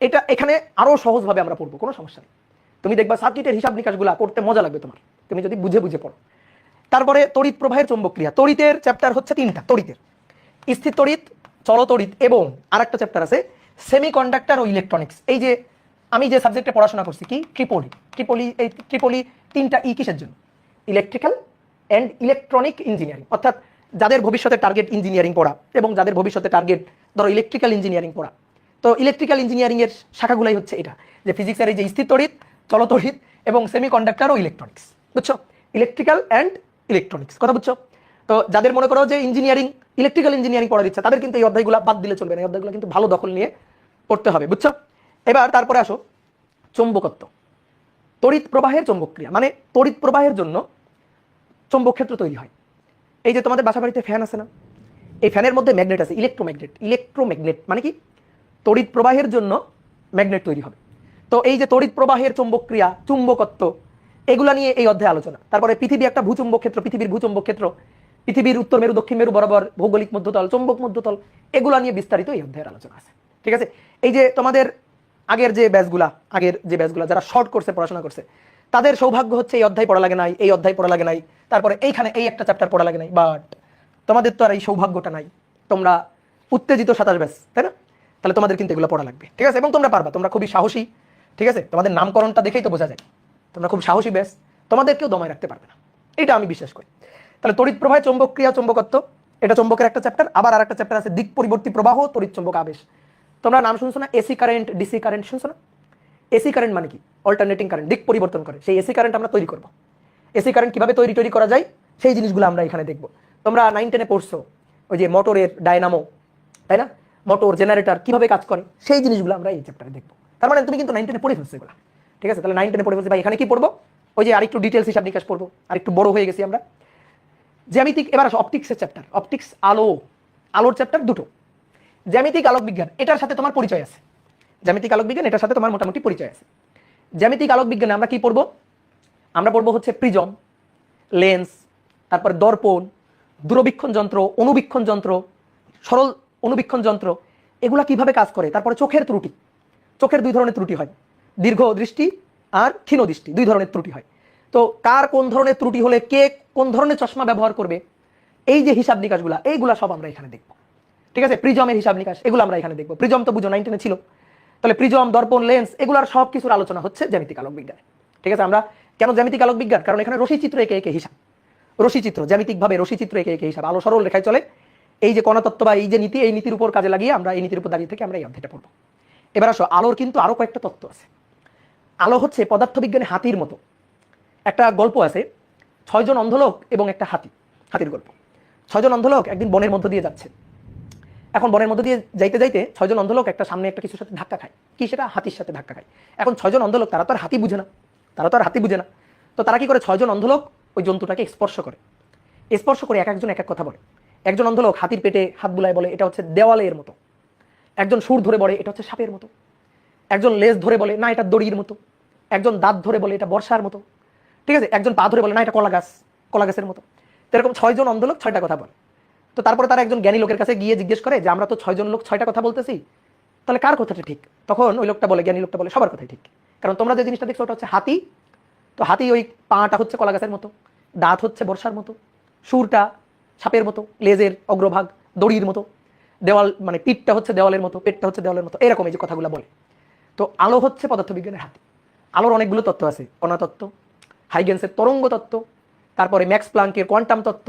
এটা এখানে আরো সহজভাবে আমরা পড়বো, কোনো সমস্যা নেই। তুমি দেখবা সার্কিটের হিসাব নিকাশগুলো করতে মজা লাগবে তোমার, তুমি যদি বুঝে বুঝে পড়ো। তারপরে তড়িৎ প্রবাহের চৌম্বক ক্রিয়া, তড়িতের চ্যাপ্টার হচ্ছে 3টা, তড়িতের স্থির তড়িৎ, চলতড়িৎ এবং আরেকটা চ্যাপ্টার আছে সেমিকন্ডাক্টর ও ইলেকট্রনিক্স। এই যে আমি যে সাবজেক্টে পড়াশোনা করছি কি ট্রিপলি, এই ট্রিপলি 3টা ই কিসের জন্য? ইলেকট্রিক্যাল অ্যান্ড ইলেকট্রনিক ইঞ্জিনিয়ারিং, অর্থাৎ যাদের ভবিষ্যতে টার্গেট ইঞ্জিনিয়ারিং পড়া এবং যাদের ভবিষ্যতে টার্গেট ধরো ইলেকট্রিক্যাল ইঞ্জিনিয়ারিং পড়া। তো ইলেকট্রিক্যাল ইঞ্জিনিয়ারিং এর শাখাগুলাই হচ্ছে এটা, যে ফিজিক্সের এই যে স্থির তড়িৎ, চলতড়িৎ এবং সেমিকন্ডাক্টর ও ইলেকট্রনিক্স, বুঝছো? ইলেকট্রিক্যাল অ্যান্ড ইলেকট্রনিক্স, কথা বুঝছো? তো যাদের মনে করো যে ইঞ্জিনিয়ারিং, ইলেকট্রিক্যাল ইঞ্জিনিয়ারিং পড়ার ইচ্ছা, তাদের কিন্তু এই অধ্যায়গুলো বাদ দিলে চলবে না, এই অধ্যায়গুলো কিন্তু ভালো দখল নিয়ে পড়তে হবে, বুঝছো? এবার তারপরে আসো চৌম্বকত্ব, তড়িৎ প্রবাহের চৌম্বক ক্রিয়া, মানে তড়িৎ প্রবাহের জন্য চৌম্বক ক্ষেত্র তৈরি হয়। এই যে তোমাদের বাসা বাড়িতে ফ্যান আছে না, এই ফ্যানের মধ্যে ম্যাগনেট আছে, ইলেকট্রোম্যাগনেট। ইলেকট্রোম্যাগনেট মানে কি? তড়িৎ প্রবাহের জন্য ম্যাগনেট তৈরি হবে। তো এই যে তড়িৎ প্রবাহের চৌম্বক ক্রিয়া, চুম্বকত্ব, এগুলা নিয়ে এই অধ্যায়ে আলোচনা। তারপরে পৃথিবী একটা ভূচুম্বক ক্ষেত্র, পৃথিবীর ভূচুম্বক ক্ষেত্র, পৃথিবীর উত্তর মেরু দক্ষিণ মেরু বরাবর ভৌগোলিক মধ্যতল, চৌম্বক মধ্যতল, এগুলা নিয়ে বিস্তারিত এই অধ্যায়ের আলোচনা আছে, ঠিক আছে? এই যে তোমাদের আগের যে ব্যাচগুলা যারা শর্ট কোর্সে পড়াশোনা করছে, তাদের সৌভাগ্য হচ্ছে এই অধ্যায় পড়া লাগে নাই, এই অধ্যায় পড়া লাগে নাই, তারপরে এইখানে এই একটা চ্যাপ্টার পড়া লাগে নাই। বাট তোমাদের তো আর এই সৌভাগ্যটা নাই, তোমরা উত্তেজিত 27 ব্যাচ, তাই না? তাহলে তোমাদের কিন্তু এগুলো পড়া লাগবে, ঠিক আছে? এবং তোমরা পারবা, তোমরা খুবই সাহসী, ঠিক আছে? তোমাদের নামকরণটা দেখেই তো বোঝা যায় তোমরা খুব সাহসী ব্যাচ, তোমাদেরকেও দমায় রাখতে পারবে না, এটা আমি বিশ্বাস করি। তাহলে তড়িৎ প্রবাহে চৌম্বক ক্রিয়া, চৌম্বকত্ব, এটা চৌম্বকের একটা চ্যাপ্টার। আবার আরেকটা চ্যাপ্টার আছে দিক পরিবর্তী প্রবাহ, তড়িৎ চৌম্বক আবেশ। তোমরা নাম শুনছো না? এসি কারেন্ট, ডিসি কারেন্ট শুনছো না? এসি কারেন্ট মানে কি? অল্টারনেটিং কারেন্ট, দিক পরিবর্তন করে। সেই এসি কারেন্ট আমরা তৈরি করব। এসি কারেন্ট কিভাবে তৈরি করা যায় সেই জিনিসগুলো আমরা এখানে দেখব। তোমরা 9 10-এ পড়ছো ওই যে মোটরের ডায়নামো, তাই না? মোটর, জেনারেটর কিভাবে কাজ করে, সেই জিনিসগুলো আমরা এই চ্যাপ্টারে দেখব। তার মানে তুমি কিন্তু 9 10-এ পড়ে ফেলছো এগুলো, ঠিক আছে? তাহলে 9 10-এ পড়ে ফেলছো, ভাই এখানে কি পড়বো? ওই যে আরেকটু ডিটেলস হিসাব নিকাশ পড়বো, আরেকটু বড় হয়ে গেছি আমরা। জ্যামিতিক, এবার আসো অপটিক্সের চ্যাপ্টার, অপটিক্স, আলোর চ্যাপ্টার দুটো। জ্যামিতিক আলোক বিজ্ঞান, এটার সাথে তোমার পরিচয় আছে। জ্যামিতিক আলোক বিজ্ঞান, এটার সাথে তোমার মোটামুটি পরিচয় আছে। জ্যামিতিক আলোক বিজ্ঞানে আমরা কি পড়বো? আমরা পড়বো হচ্ছে প্রিজম, লেন্স, তারপর দর্পণ, দূরবীক্ষণ যন্ত্র, অনুবীক্ষণ যন্ত্র, সরল অনুবীক্ষণ যন্ত্র, এগুলা কিভাবে কাজ করে। তারপরে চোখের ত্রুটি, চোখের 2 ধরনের ত্রুটি হয়, দীর্ঘ দৃষ্টি আর ক্ষীণ দৃষ্টি, 2 ধরনের ত্রুটি হয়। তো কার কোন ধরনের ত্রুটি হলে কে কোন ধরনের চশমা ব্যবহার করবে, এই যে হিসাব নিকাশগুলা, এইগুলা সব আমরা এখানে দেখবো, ঠিক আছে? প্রিজমের হিসাব নিকাশ, এগুলো আমরা এখানে দেখবো। প্রিজম তো বুঝো 9 10-এ ছিল, তাহলে প্রিজম, দর্পণ, লেন্স, এগুলার সব কিছুর আলোচনা হচ্ছে জ্যামিতিক আলোক বিজ্ঞানে, ঠিক আছে? আমরা কেন জ্যামিতিক আলোক বিজ্ঞান? কারণ এখানে রশিচিত্র একে একে হিসাব, রশিচিত্র, জ্যামিতিকভাবে রশিচিত্র একে একে হিসাব, আলো সরল রেখায় চলে, এই যে কণাতত্ত্ব বা এই যে নীতি, এই নীতির উপর কাজে লাগিয়ে আমরা এই নীতির উপর দাঁড়িয়ে থেকে আমরা এই অধ্যায়টা পড়বো। এবার আসো আলোর কিন্তু আরো কয়েকটা তত্ত্ব আছে। আলো হচ্ছে পদার্থবিজ্ঞানে হাতির মতো। একটা গল্প আছে, 6 জন অন্ধলোক এবং একটা হাতির গল্প। 6 জন অন্ধলোক একদিন বনের মধ্য দিয়ে যাচ্ছে। এখন বনের মধ্যে দিয়ে যাইতে যাইতে 6 জন অন্ধলোক একটা সামনে একটা কিছুর সাথে ধাক্কা খায়। কি সেটা? হাতির সাথে ধাক্কা খায়। এখন 6 জন অন্ধলোক, তারা তো আর হাতি বুঝে না, তো তারা কি করে? 6 জন অন্ধলোক ওই জন্তুটাকে স্পর্শ করে এক একজন এক এক কথা বলে। একজন অন্ধলোক হাতির পেটে হাত বুলায়, বলে এটা হচ্ছে দেওয়ালের মতো। একজন সুর ধরে বলে এটা হচ্ছে সাপের মতো। একজন লেজ ধরে বলে না এটা দড়ির মতো। একজন দাঁত ধরে বলে এটা বর্ষার মতো, ঠিক আছে? একজন পা ধরে বলে না এটা কলা গাছের মতো। তো এরকম 6 জন অন্ধলোক 6টা কথা বলে। তো তারপরে তারা একজন জ্ঞানী লোকের কাছে গিয়ে জিজ্ঞেস করে যে আমরা তো 6 জন লোক 6টা কথা বলতেছি, তাহলে কার কথাটা ঠিক? তখন ওই লোকটা বলে, জ্ঞানী লোকটা বলে সবার কথাই ঠিক, কারণ তোমরা যে জিনিসটা দেখছো ওটা হচ্ছে হাতি। তো হাতি ওই পাটা হচ্ছে কলা গাছের মতো, দাঁত হচ্ছে বর্ষার মতো, সুরটা সাপের মতো, লেজের অগ্রভাগ দড়ির মতো, দেওয়াল মানে পিঠটা হচ্ছে দেওয়ালের মতো, পেটটা হচ্ছে দেওয়ালের মতো, এরকম এই যে কথাগুলো বলে। তো আলো হচ্ছে পদার্থবিজ্ঞানের হাতে। আলোর অনেকগুলো তত্ত্ব আছে, কণা তত্ত্ব, হাইগেন্সের তরঙ্গ তত্ত্ব, তারপরে ম্যাক্স প্লাঙ্কের কোয়ান্টাম তত্ত্ব।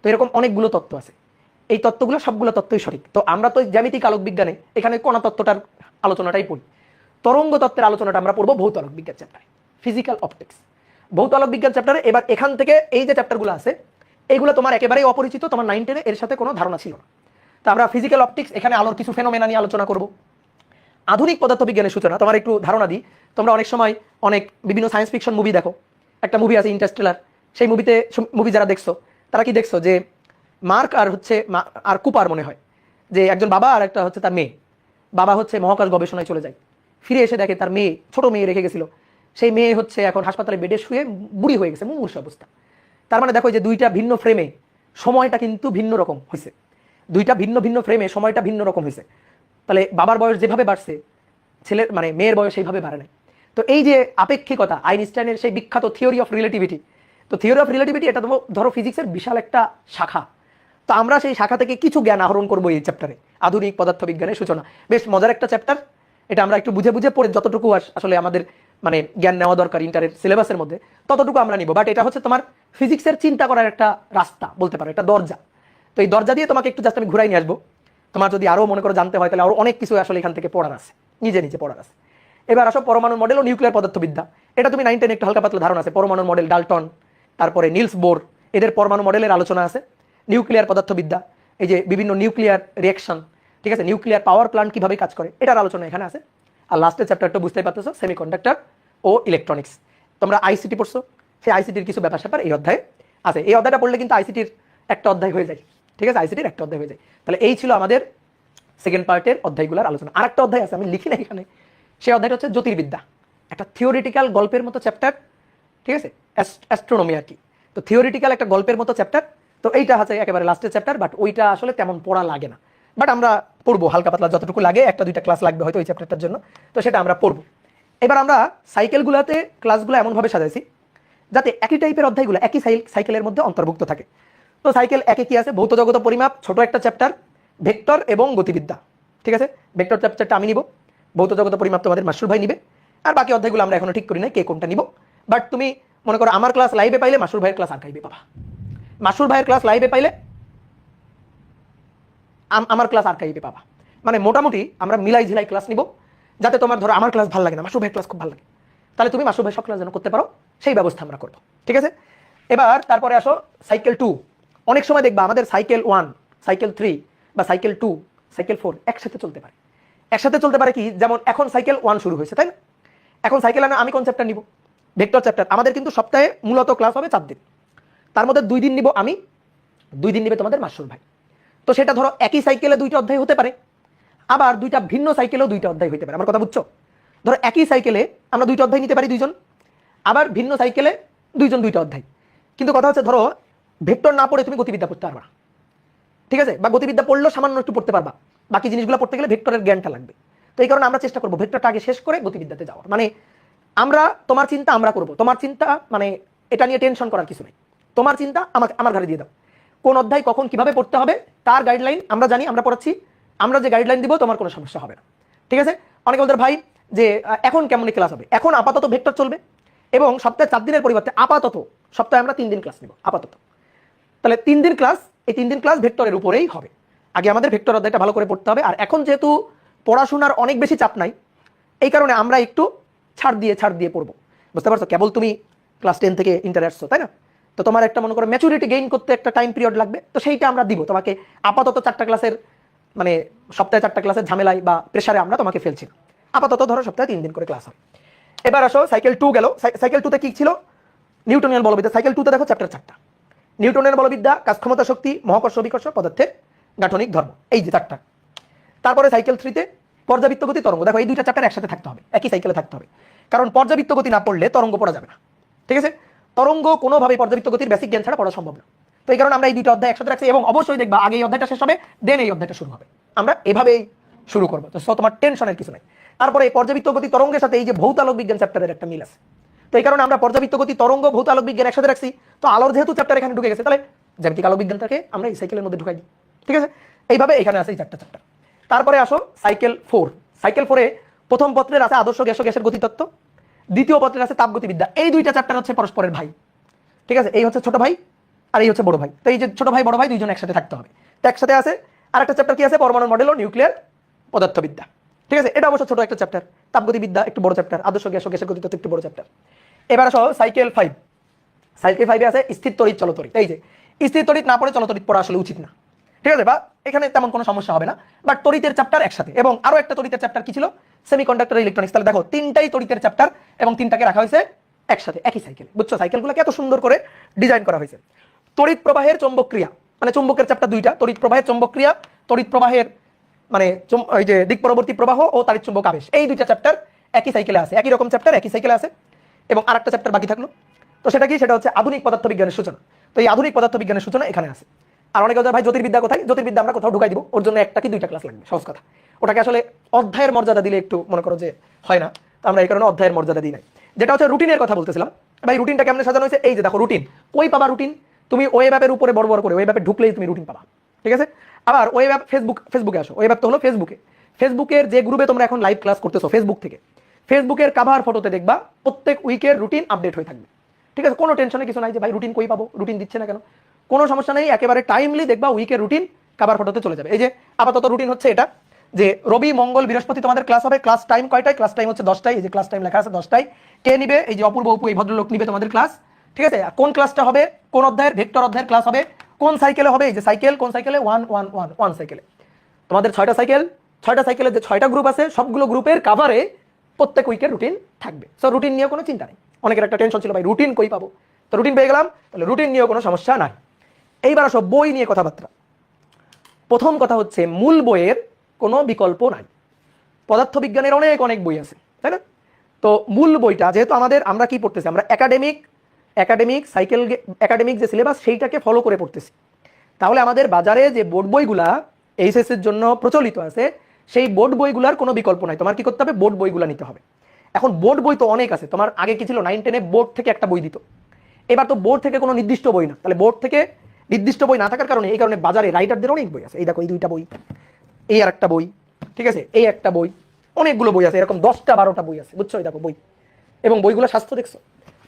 তো এরকম অনেকগুলো তত্ত্ব আছে। এই তত্ত্বগুলো সবগুলো তত্ত্বই সঠিক। তো আমরা তো জ্যামিতিক আলোক বিজ্ঞানে এখানে কণা তত্ত্বটার আলোচনাটাই পড়ি, তরঙ্গ তত্ত্বের আলোচনাটা আমরা পড়বো ভৌত আলোক বিজ্ঞান চ্যাপ্টারে, ফিজিক্যাল অপটিক্স ভৌত আলোক বিজ্ঞান চ্যাপ্টারে। এবার এখান থেকে এই যে চ্যাপ্টারগুলো আছে এইগুলো তোমার একেবারেই অপরিচিত, তোমার 9 10 এর সাথে কোনো ধারণা ছিল না। তো আমরা ফিজিক্যাল অপটিক্স এখানে আলোর কিছু ফেনোমেনা নিয়ে আলোচনা করব। আধুনিক পদার্থবিজ্ঞানের সূচনা, তোমার একটু ধারণা দিই। তোমরা অনেক সময় অনেক বিভিন্ন সায়েন্স ফিকশন মুভি দেখো, একটা মুভি আছে ইন্টারস্টেলার, সেই মুভি যারা দেখছো তারা কি দেখছো যে মার্ক আর কুপার মনে হয় যে একজন বাবা আর একটা হচ্ছে তার মেয়ে। বাবা হচ্ছে মহাকাশ গবেষণায় চলে যায়, ফিরে এসে দেখে তার মেয়ে, ছোট মেয়ে রেখে গেছিল, সেই মেয়ে হচ্ছে এখন হাসপাতালে বেডে শুয়ে বুড়ি হয়ে গেছে, মুমূর্ষু অবস্থা। তার মানে দেখো যে দুইটা ভিন্ন ফ্রেমে সময়টা কিন্তু ভিন্ন রকম হয়েছে, দুইটা ভিন্ন ভিন্ন ফ্রেমে সময়টা ভিন্ন রকম হয়েছে। তাহলে বাবার বয়স যেভাবে বাড়ছে ছেলের মানে মেয়ের বয়স সেইভাবে বাড়ে নাই। তো এই যে আপেক্ষিকতা, আইনস্টাইনের সেই বিখ্যাত থিওরি অফ রিলেটিভিটি, তো থিওরি অফ রিলেটিভিটি এটা ধরো ফিজিক্সের বিশাল একটা শাখা। তো আমরা সেই শাখা থেকে কিছু জ্ঞান আহরণ করবো এই চ্যাপ্টারে, আধুনিক পদার্থবিজ্ঞানের সূচনা। বেশ মজার একটা চ্যাপ্টার, এটা আমরা একটু বুঝে বুঝে পড়ে যতটুকু আসলে আমাদের মানে জ্ঞান নেওয়া দরকার ইন্টারের সিলেবাসের মধ্যে ততটুকু আমরা নিব। বাট এটা হচ্ছে তোমার ফিজিক্সের চিন্তা করার একটা রাস্তা বলতে পারো, একটা দরজা। তো এই দরজা দিয়ে তোমাকে একটু জাস্ট আমি ঘুরাই নিয়ে আসবো। তোমার যদি আরও মনে করো জানতে হয় তাহলে আরও অনেক কিছু আসলে এখান থেকে পড়ার আছে, নিজে নিজে পড়ার আছে। এবার আসো পরমাণুর মডেল ও নিউক্লিয়ার পদার্থবিদ্যা। এটা তুমি 9 10 একটু হালকা পাতলা ধারণা আছে। পরমাণুর মডেল ডাল্টন, তারপরে নিলস বোর, এদের পরমাণু মডেলের আলোচনা আছে। নিউক্লিয়ার পদার্থবিদ্যা, এই যে বিভিন্ন নিউক্লিয়ার রিয়াকশন, ঠিক আছে, নিউক্লিয়ার পাওয়ার প্ল্যান্ট কিভাবে কাজ করে, এটার আলোচনা এখানে আছে। আর লাস্টের চ্যাপ্টারটা বুঝতেই পারতেছো, সেমিকন্ডাক্টর ও ইলেকট্রনিক্স। তোমরা আইসিটি পড়ছো, সেই আইসিটির কিছু ব্যাপার স্যাপার এই অধ্যায়ে আছে। এই অধ্যায়টা পড়লে কিন্তু আইসিটির একটা অধ্যায় হয়ে যায়, ঠিক আছে, আইসিটির একটা অধ্যায় হয়ে যায়। তাহলে এই ছিল আমাদের সেকেন্ড পার্টের অধ্যায়গুলোর আলোচনা। আর একটা অধ্যায় আছে, আমি লিখি না এখানে, সেই অধ্যায়টা হচ্ছে জ্যোতির্বিদ্যা, একটা থিওরিটিক্যাল গল্পের মতো চ্যাপ্টার, ঠিক আছে, অ্যাস্ট্রোনমি আর কি। তো থিওরিটিক্যাল একটা গল্পের মতো চ্যাপ্টার। তো এইটা আছে একেবারে লাস্টের চ্যাপ্টার, বাট ওইটা আসলে তেমন পড়া লাগে না, বাট আমরা পড়বো হালকা পাতলা যতটুকু লাগে, একটা দুইটা ক্লাস লাগবে হয়তো ওই চ্যাপ্টারটার জন্য, তো সেটা আমরা পড়বো। এবার আমরা সাইকেলগুলোতে ক্লাসগুলো এমনভাবে সাজাইছি যাতে একই টাইপের অধ্যায়গুলো একই সাইকেলের মধ্যে অন্তর্ভুক্ত থাকে। তো সাইকেল একে কি আছে, ভৌত জগত পরিমাপ, ছোট একটা চ্যাপ্টার, ভেক্টর এবং গতিবিদ্যা, ঠিক আছে। ভেক্টর চ্যাপ্টারটা আমি নিব, ভৌত জগত পরিমাপ তোমাদের মাসুর ভাই নিবে, আর বাকি অধ্যায়গুলো আমরা এখনো ঠিক করি না কে কোনটা নিব। বাট তুমি মনে করো আমার ক্লাস লাইভে পাইলে মাসুর ভাইয়ের ক্লাস আর্কাইভে পাবা, মাসুর ভাইয়ের ক্লাস লাইভে পাইলে আমার ক্লাস আর্কাইভে পাবা। মানে মোটামুটি আমরা মিলাই ঝিলাই ক্লাস নিব, যাতে তোমার ধরো আমার ক্লাস ভালো লাগে না, মাসুর ভাইয়ের ক্লাস খুব ভালো লাগে, তাহলে তুমি মাসুর ভাই সব ক্লাস যেন করতে পারো সেই ব্যবস্থা আমরা করবো, ঠিক আছে। এবার তারপরে আসো সাইকেল 2। অনেক সময় দেখবা আমাদের সাইকেল 1, সাইকেল 3 বা সাইকেল 2, সাইকেল 4 একসাথে চলতে পারে। একসাথে চলতে পারে কি, যেমন এখন সাইকেল 1 শুরু হয়েছে, তাই না? এখন সাইকেল আমি কোন চ্যাপ্টার নিব? Vector chapter. আমাদের কিন্তু সপ্তাহে মূলত ক্লাস হবে 4 দিন, তার মধ্যে 2 দিন নিব আমি, 2 দিন নিবে তোমাদের মাসুর ভাই। তো সেটা ধরো একই সাইকেলে 2টা অধ্যায় হতে পারে, আবার 2টা ভিন্ন সাইকেলেও 2টা অধ্যায় হতে পারে। আমার কথা বুঝছো? ধরো একই সাইকেলে আমরা 2টা অধ্যায় নিতে পারি 2 জন, আবার ভিন্ন সাইকেলে 2 জন 2টা অধ্যায়। কিন্তু কথা হচ্ছে ধরো ভেক্টর না পড়ে তুমি গতিবিদ্যা পড়তে পারবা, ঠিক আছে, বা গতিবিদ্যা পড়লেও সামান্য একটু পড়তে পারবা, বাকি জিনিসগুলো পড়তে গেলে ভেক্টরের জ্ঞানটা লাগবে। তো এই কারণে আমরা চেষ্টা করবো ভেক্টরটা আগে শেষ করে গতিবিদ্যাতে যাওয়ার। মানে আমরা তোমার চিন্তা আমরা করবো, তোমার চিন্তা মানে এটা নিয়ে টেনশন করার কিছু নেই, তোমার চিন্তা আমাকে আমার ঘাড়ে দিয়ে দাও। কোন অধ্যায় কখন কিভাবে পড়তে হবে তার গাইডলাইন আমরা জানি, আমরা পড়াচ্ছি, আমরা যে গাইডলাইন দিব তোমার কোনো সমস্যা হবে না, ঠিক আছে। অনেকে বলতে ভাই যে এখন কেমন ক্লাস হবে, এখন আপাতত ভেক্টর চলবে এবং সপ্তাহে 4 দিনের পরিবর্তে আপাতত সপ্তাহে আমরা 3 দিন ক্লাস নিব আপাতত। তাহলে 3 দিন ক্লাস, এই 3 দিন ক্লাস ভেক্টরের উপরেই হবে। আগে আমাদের ভেক্টর অধ্যায়টা ভালো করে পড়তে হবে। আর এখন যেহেতু পড়াশোনার অনেক বেশি চাপ নাই, এই কারণে আমরা একটু ছাড় দিয়ে পড়বো, বুঝতে পারছো? কেবল তুমি ক্লাস 10 থেকে ইন্টার আসছো, তাই না? তো তোমার একটা মনে করো ম্যাচুরিটি গেইন করতে একটা টাইম পিরিয়ড লাগবে, তো সেইটা আমরা দিব তোমাকে। আপাতত 4টা ক্লাসের মানে সপ্তাহে 4টা ক্লাসের ঝামেলায় বা প্রেসারে আমরা তোমাকে ফেলছি না, আপাতত ধরো সপ্তাহে 3 দিন করে ক্লাস হবে। এবার আসো সাইকেল 2 গেল। সাইকেল 2তে কি ছিল? নিউটনিয়ান বলবিদ্যা। সাইকেল 2তে দেখো চ্যাপ্টার 4টা, নিউটনের বলবিদ্যা, কাজ ক্ষমতা শক্তি, মহাকর্ষ বিকর্ষ, পদার্থের গাঠনিক ধর্ম, এই যে 4টা। তারপরে সাইকেল 3তে পর্যাবৃত্ত গতি, তরঙ্গ। দেখো এই 2টা চ্যাপ্টার একসাথে থাকতে হবে, একই সাইকেলে থাকতে হবে, কারণ পর্যাবৃত্ত গতি না পড়লে তরঙ্গ পড়া যাবে না, ঠিক আছে। তরঙ্গ কোনোভাবেই পর্যাবৃত্ত গতির বেসিক জ্ঞান ছাড়া পড়া সম্ভব না। তো এই কারণে আমরা এই 2টা অধ্যায় একসাথে রাখছি এবং অবশ্যই দেখবা আগে এই অধ্যায়টা শেষ হবে, দেন এই অধ্যায়টা শুরু হবে, আমরা এভাবেই শুরু করবো। তো তোমার টেনশনের কিছু নাই। তারপরে এই পর্যাবৃত্ত গতি তরঙ্গের সাথে এই যে ভৌত আলোক বিজ্ঞান চ্যাপ্টারের একটা মিল আছে, তো এই কারণে আমরা পর্যাবৃত্ত গতি তরঙ্গ ভৌত আলোক বিজ্ঞান একসাথে রাখছি। তো আলোর যেহেতু চ্যাপ্টার এখানে ঢুকে গেছে, তাহলে জ্যামিতিক আলোক বিজ্ঞানটাকে আমরা এই সাইকেলের মধ্যে ঢুকাই দিই, ঠিক আছে। এইভাবে এখানে আছে এই 4টা চ্যাপ্টার। তারপরে আসো সাইকেল 4। সাইকেল 4-এ প্রথম পত্রের আছে আদর্শ গ্যাস ও গ্যাসের গতিতত্ত্ব, দ্বিতীয় পত্রের আছে তাপগতিবিদ্যা। এই দুইটা চ্যাপ্টার হচ্ছে পরস্পরের ভাই, ঠিক আছে? এই হচ্ছে ছোট ভাই আর এই হচ্ছে বড় ভাই। তো এই যে ছোট ভাই বড় ভাই দুইজন একসাথে থাকতে হবে। তো একসাথে আছে আর একটা চ্যাপ্টার কি আছে, পরমাণু মডেল ও নিউক্লিয়ার পদার্থবিদ্যা, ঠিক আছে? এটা অবশ্য ছোট একটা চ্যাপ্টার। তাপগতিবিদ্যা একটু বড় চ্যাপ্টার, আদর্শ গ্যাস ও গ্যাসের গতিতত্ত্ব একটু বড় চ্যাপ্টার। এবার আসো সাইকেল 5। সাইকেল 5 এ আছে স্থির তড়িৎ চলতড়িৎ। এই যে স্থির তড়িৎ না পড়ে চলতড়িৎ পড়া আসলে উচিত না, ঠিক আছে? বা এখানে তেমন কোনো সমস্যা হবে না, বাট তড়িতের চ্যাপ্টার একসাথে। এবং আরো একটা তড়িতের চ্যাপ্টার কি ছিল, সেমিকন্ডাক্টর ইলেকট্রনিক্স। তাহলে দেখো তিনটাই তড়িতের চ্যাপ্টার এবং তিনটাকে রাখা হয়েছে একসাথে একই সাইকেল। বুঝছো সাইকেলগুলোকে এত সুন্দর করে ডিজাইন করা হয়েছে। তড়িৎ প্রবাহের চৌম্বক ক্রিয়া, মানে চুম্বকের চ্যাপ্টার দুইটা, তড়িৎ প্রবাহের চৌম্বক ক্রিয়া, তড়িৎ প্রবাহের মানে ওই যে দিক পরবর্তী প্রবাহ ও তাড়িৎ চুম্বক আবেশ, এই দুইটা চ্যাপ্টার একই সাইকেলে আছে, একই রকম চ্যাপ্টার একই সাইকেলে আছে। এবং আরেকটা চ্যাপ্টার বাকি থাকলো, তো সেটা কি, সেটা হচ্ছে আধুনিক পদার্থবিজ্ঞানের সূচনা। তো এই আধুনিক পদার্থবিজ্ঞানের সূচনা এখানে আছে। আর অনেকে ভাই জ্যোতির্বিদ্যা কোথায়, জ্যোতির্বিদ্যা আমরা কোথাও ঢুকাই দিব, ওর জন্য একটা কি দুইটা ক্লাস লাগবে, সহজ কথা। ওটাকে আসলে অধ্যায়ের মর্যাদা দিলে একটু মনে করো যে হয় না, তো আমরা এই কারণে অধ্যায়ের মর্যাদা দিই নাই। যেটা হচ্ছে রুটিনের কথা বলতেছিলাম ভাই, রুটিনটা কেমনে সাজানো হয়েছে, এই যে দেখো রুটিন। কই পাবা রুটিন, তুমি ওয়েব অ্যাপের উপরে বড় বড় করে ওয়েব অ্যাপে ঢুকলেই তুমি রুটিন পাবা, ঠিক আছে? আবার ওয়েব অ্যাপ ফেসবুকে আসো, ওয়েব অ্যাপ তো হলো ফেসবুকের যে গ্রুপে তোমরা এখন লাইভ ক্লাস করতেছো ফেসবুক থেকে, ফেসবুকের কাভার ফটোতে দেখবা প্রত্যেক উইকের রুটিন আপডেট হয়ে থাকবে, ঠিক আছে? কোনো টেনশনে কিছু নাই যে ভাই রুটিন কই পাবো, রুটিন দিচ্ছে না কেন, কোনো সমস্যা নেই। একেবারে টাইমলি দেখবা উইকের রুটিন কাভার ফটোতে চলে যাবে। এই যে আপাতত রুটিন হচ্ছে এটা, যে রবি মঙ্গল বৃহস্পতি তোমাদের ক্লাস হবে। ক্লাস টাইম কয়টায়, ক্লাস টাইম হচ্ছে 10টায়। এই যে ক্লাস টাইম লেখা আছে 10টায়। কে নিবে, এই যে অপূর্ব অপু এই ভদ্রলোক নিবে তোমাদের ক্লাস, ঠিক আছে? কোন ক্লাসটা হবে, কোন অধ্যায়ের, ভেক্টর অধ্যায়ের ক্লাস হবে। কোন সাইকেলে হবে, এই যে সাইকেল, কোন সাইকেলে, 1 সাইকেলে। তোমাদের 6টা সাইকেল, 6টা সাইকেলের যে 6টা গ্রুপ আছে সবগুলো গ্রুপের কাভারে প্রত্যেক উইকের রুটিন থাকবে। সো রুটিন নিয়ে কোনো চিন্তা নেই। অনেকের একটা টেনশন ছিল ভাই রুটিন কই পাবো, তো রুটিন পেয়ে গেলাম, তাহলে রুটিন নিয়েও কোনো সমস্যা নাই। এইবার আসো বই নিয়ে কথাবার্তা। প্রথম কথা হচ্ছে মূল বইয়ের কোনো বিকল্প নাই। পদার্থবিজ্ঞানের অনেক অনেক বই আছে, তাই না? তো মূল বইটা যেহেতু আমরা কি পড়তেছি, আমরা একাডেমিক যে সিলেবাস সেইটাকে ফলো করে পড়তেছি, তাহলে আমাদের বাজারে যে বোর্ড বইগুলা এইচএস এর জন্য প্রচলিত আছে সেই বোর্ড বইগুলার কোনো বিকল্প নাই। তোমার কি করতে হবে, বোর্ড বইগুলা নিতে হবে। এখন বোর্ড বই তো অনেক আছে, তোমার আগে কি ছিল 9-10-এ বোর্ড থেকে একটা বই দিত, এবার তো বোর্ড থেকে কোনো নির্দিষ্ট বই না। তাহলে বোর্ড থেকে নির্দিষ্ট বই না থাকার কারণে এই কারণে বাজারে রাইটারদের অনেক বই আছে। এই দেখো এই 2টা বই, এই আর একটা বই, ঠিক আছে, এই একটা বই, অনেকগুলো বই আছে, এরকম 10টা-12টা বই আছে, বুঝছো? এই দেখো বই, এবং বইগুলো স্বাস্থ্য দেখছো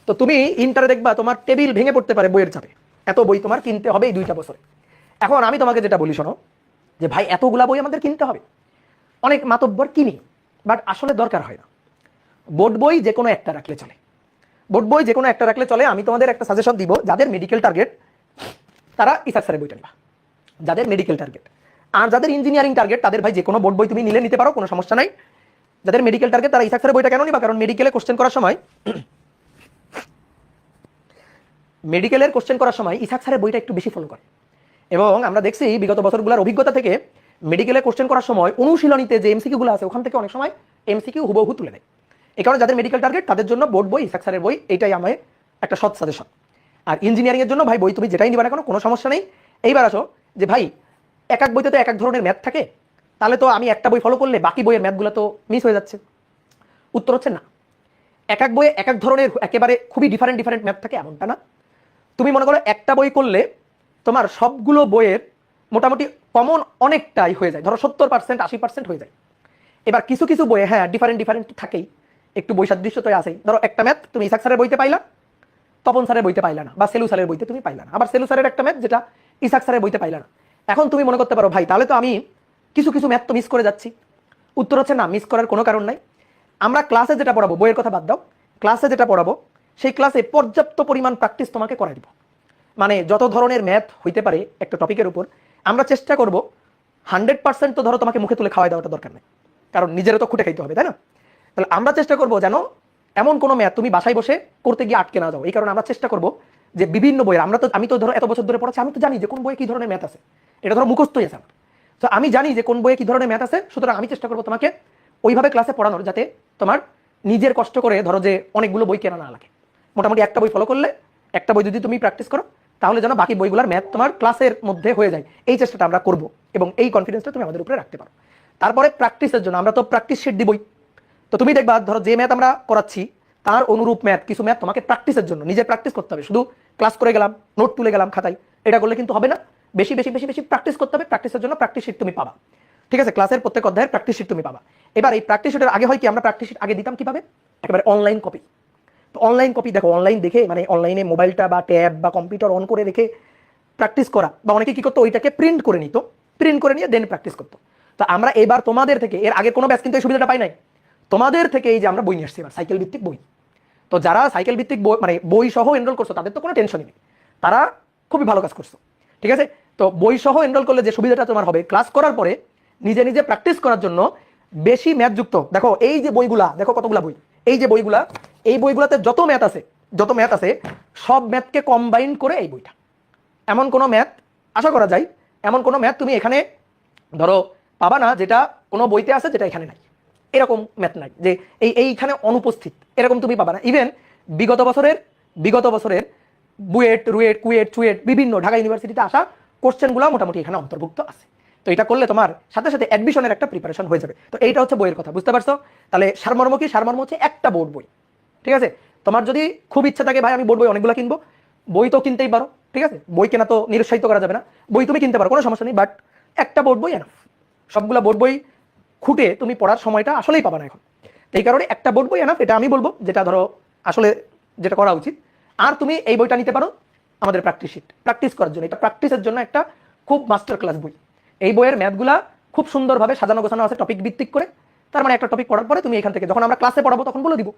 তো তুমি ইন্টারে দেখবা তোমার টেবিল ভেঙে পড়তে পারে বইয়ের চাপে, এত বই তোমার কিনতে হবে এই 2টা বছরে। এখন আমি তোমাকে যেটা বলি শোনো, যে ভাই এতগুলা বই আমাদের কিনতে হবে, অনেক মাতব্বর কিনি, বাট আসলে দরকার হয় না। বোর্ড বই যে কোনো একটা রাখলে চলে, বোর্ড বই যে কোনো একটা রাখলে চলে। আমি তোমাদের একটা সাজেশন দিব, যাদের মেডিকেল টার্গেট তারা ইসাক স্যারের বইটা নিবা, যাদের মেডিকেল টার্গেট। আর যাদের ইঞ্জিনিয়ারিং টার্গেট তাদের ভাই যে কোনো বোর্ড বই তুমি নিতে পারো, কোনো সমস্যা নাই। যাদের মেডিকেল টার্গেট তারা ইসাক স্যারের বইটা কেন নিবা, কারণ মেডিকেলের কোশ্চেন করার সময় ইসাক স্যারের বইটা একটু বেশি ফলো করে। এবং আমরা দেখছি বিগত বছরগুলোর অভিজ্ঞতা থেকে মেডিকেলে কোশ্চেন করার সময় অনুশীলনীতে যে এমসিকিউগুলো আছে ওখান থেকে অনেক সময় এমসিকিউ হুবহু তুলে নেয়। এই কারণে যাদের মেডিকেল টার্গেট তাদের জন্য বোর্ড বই, ইসাক স্যারের বই, এইটাই আমার একটা সৎ সাজেশন। আর ইঞ্জিনিয়ারিং এর জন্য ভাই বই তুমি যেটাই নিবা না কোনো সমস্যা নেই। এইবার আসো যে ভাই এক এক বইতে তো এক এক ধরনের ম্যাথ থাকে, তাহলে তো আমি একটা বই ফলো করলে বাকি বইয়ের ম্যাথগুলো তো মিস হয়ে যাচ্ছে। উত্তর হচ্ছে না, এক এক বইয়ে এক এক ধরনের একেবারে খুবই ডিফারেন্ট ম্যাথ থাকে এমনটা না। তুমি মনে করো একটা বই করলে তোমার সবগুলো বইয়ের মোটামুটি কমন অনেকটাই হয়ে যায়, ধরো 70% 80% হয়ে যায়। এবার কিছু কিছু বইয়ে হ্যাঁ ডিফারেন্ট থাকেই, একটু বৈসাদৃশ্য তো আছেই। ধরো একটা ম্যাথ তুমি ইসাক স্যারের বইতে পাইলা, তপন স্যারের বইতে পাইলা না, বা সেলু স্যারের বইতে তুমি পাইলা না। আবার সেলু স্যারের একটা ম্যাথ যেটা ইসাক স্যারের বইতে পাইলা না। এখন তুমি মনে করতে পারো ভাই তাহলে তো আমি কিছু কিছু ম্যাথ তো মিস করে যাচ্ছি। উত্তর হচ্ছে না, মিস করার কোনো কারণ নাই। আমরা ক্লাসে যেটা পড়াবো, বইয়ের কথা বাদ দাও, ক্লাসে যেটা পড়াবো সেই ক্লাসে পর্যাপ্ত পরিমাণ প্র্যাকটিস তোমাকে করাই দিব। মানে যত ধরনের ম্যাথ হইতে পারে একটা টপিকের উপর আমরা চেষ্টা করব 100% তো ধরো তোমাকে মুখে তুলে খাওয়াই দেওয়াটা দরকার নেই, কারণ নিজেরও তো খুঁটে খাইতে হবে, তাই না? তাহলে আমরা চেষ্টা করবো যেন এমন কোনো ম্যাথ তুমি বাসায় বসে করতে গিয়ে আটকে না যাও। এই কারণে আমরা চেষ্টা করবো যে বিভিন্ন বইয়ের আমি তো ধরো এত বছর ধরে পড়াচ্ছি, আমি তো জানি যে কোন বইয়ে কি ধরনের ম্যাথ আছে, এটা ধরো মুখস্থই আছে আমার। তো আমি জানি যে কোন বইয়ে কি ধরনের ম্যাথ আছে, সুতরাং আমি চেষ্টা করবো তোমাকে ওইভাবে ক্লাসে পড়ানোর যাতে তোমার নিজের কষ্ট করে ধরো যে অনেকগুলো বই কেনা না লাগে। মোটামুটি একটা বই ফলো করলে, একটা বই যদি তুমি প্র্যাকটিস করো, তাহলে যেন বাকি বইগুলোর ম্যাথ তোমার ক্লাসের মধ্যে হয়ে যায়, এই চেষ্টাটা আমরা করব এবং এই কনফিডেন্সটা তুমি আমাদের উপরে রাখতে পারো। তারপরে প্র্যাকটিসের জন্য আমরা তো প্র্যাকটিস শিট দিবই। তো তুমি দেখবা ধরো যে ম্যাথ আমরা করাচ্ছি তার অনুরূপ ম্যাথ, কিছু ম্যাথ তোমাকে প্র্যাকটিসের জন্য নিজে প্র্যাকটিস করতে হবে। শুধু ক্লাস করে গেলাম, নোট তুলে গেলাম খাতায়, এটা করলে কিন্তু হবে না। বেশি বেশি বেশি বেশি প্র্যাকটিস করতে হবে। প্র্যাকটিসের জন্য প্র্যাকটিস শিট তুমি পাবা। ঠিক আছে, ক্লাসের প্রত্যেক অধ্যায়ের প্র্যাকটিস শিট তুমি পাবা। এবার এই প্র্যাকটিস শিটের আগে হয় কি, আমরা প্র্যাকটিস শিট আগে দিতাম কিভাবে, একেবারে অনলাইন কপি। তো অনলাইন কপি দেখো, অনলাইন দেখে মানে অনলাইনে মোবাইলটা বা ট্যাব বা কম্পিউটার অন করে রেখে প্র্যাকটিস করা, বা অনেকে কি করতো ওইটাকে প্রিন্ট করে নিত, প্রিন্ট করে নিয়ে দেন প্র্যাকটিস করতো। তো আমরা এবার তোমাদের থেকে, এর আগে কোনো ব্যাচ কিন্তু এই সুবিধাটা পাই নাই, তোমাদের থেকে এই যে আমরা বই নিয়ে আসছি এবার সাইকেল ভিত্তিক বই। তো যারা সাইকেল ভিত্তিক বই মানে বই সহ এনরোল করছো তাদের তো কোনো টেনশনই নেই, তারা খুবই ভালো কাজ করছো। ঠিক আছে, তো বই সহ এনরোল করলে যে সুবিধাটা তোমার হবে, ক্লাস করার পরে নিজে নিজে প্র্যাকটিস করার জন্য বেশি ম্যাথ যুক্ত, দেখো এই যে বইগুলা, দেখো কতগুলা বই, এই যে বইগুলা, এই বইগুলাতে যত ম্যাথ আছে, যত ম্যাথ আছে সব ম্যাথকে কম্বাইন করে এই বইটা। এমন কোনো ম্যাথ আশা করা যায়, এমন কোনো ম্যাথ তুমি এখানে ধরো পাবা না যেটা কোনো বইতে আছে যেটা এখানে নাই, এরকম ম্যাথ নাই যে এইখানে অনুপস্থিত, এরকম তুমি পাবা না। ইভেন বিগত বছরের বুয়েট, রুয়েট, কুয়েট, চুয়েট বিভিন্ন ঢাকা ইউনিভার্সিটিতে আসা কোশ্চেনগুলো মোটামুটি এখানে অন্তর্ভুক্ত আছে। তো এটা করলে তোমার সাথে সাথে অ্যাডমিশনের একটা প্রিপারেশন হয়ে যাবে। তো এইটা হচ্ছে বইয়ের কথা, বুঝতে পারছো? তাহলে সারমর্ম কি, সারমর্ম হচ্ছে একটা বোর্ড বই। ঠিক আছে, তোমার যদি খুব ইচ্ছা থাকে ভাই আমি বোর্ড বই অনেকগুলো কিনবো, বই তো কিনতেই পারো, ঠিক আছে, বই কেনা তো নিরুৎসাহিত করা যাবে না, বই তুমি কিনতে পারো, কোনো সমস্যা নেই, বাট একটা বোর্ড বই এনাফ। সবগুলা বোর্ড বই খুঁটে তুমি পড়ার সময়টা আসলেই পাবা না এখন। এই কারণে একটা বোর্ড বই এনাফ, এটা আমি বলবো, যেটা ধরো আসলে যেটা করা উচিত। আর তুমি এই বইটা নিতে পারো আমাদের প্র্যাকটিস শিট, প্র্যাকটিস করার জন্য, এটা প্র্যাকটিসের জন্য একটা খুব মাস্টার ক্লাস বই। এই বইয়ের ম্যাথগুলা খুব সুন্দরভাবে সাজানো গোছানো আছে টপিক ভিত্তিক করে। তার মানে একটা টপিক পড়ার পরে তুমি এখান থেকে যখন আমরা ক্লাসে পড়াবো তখন বলে দিব।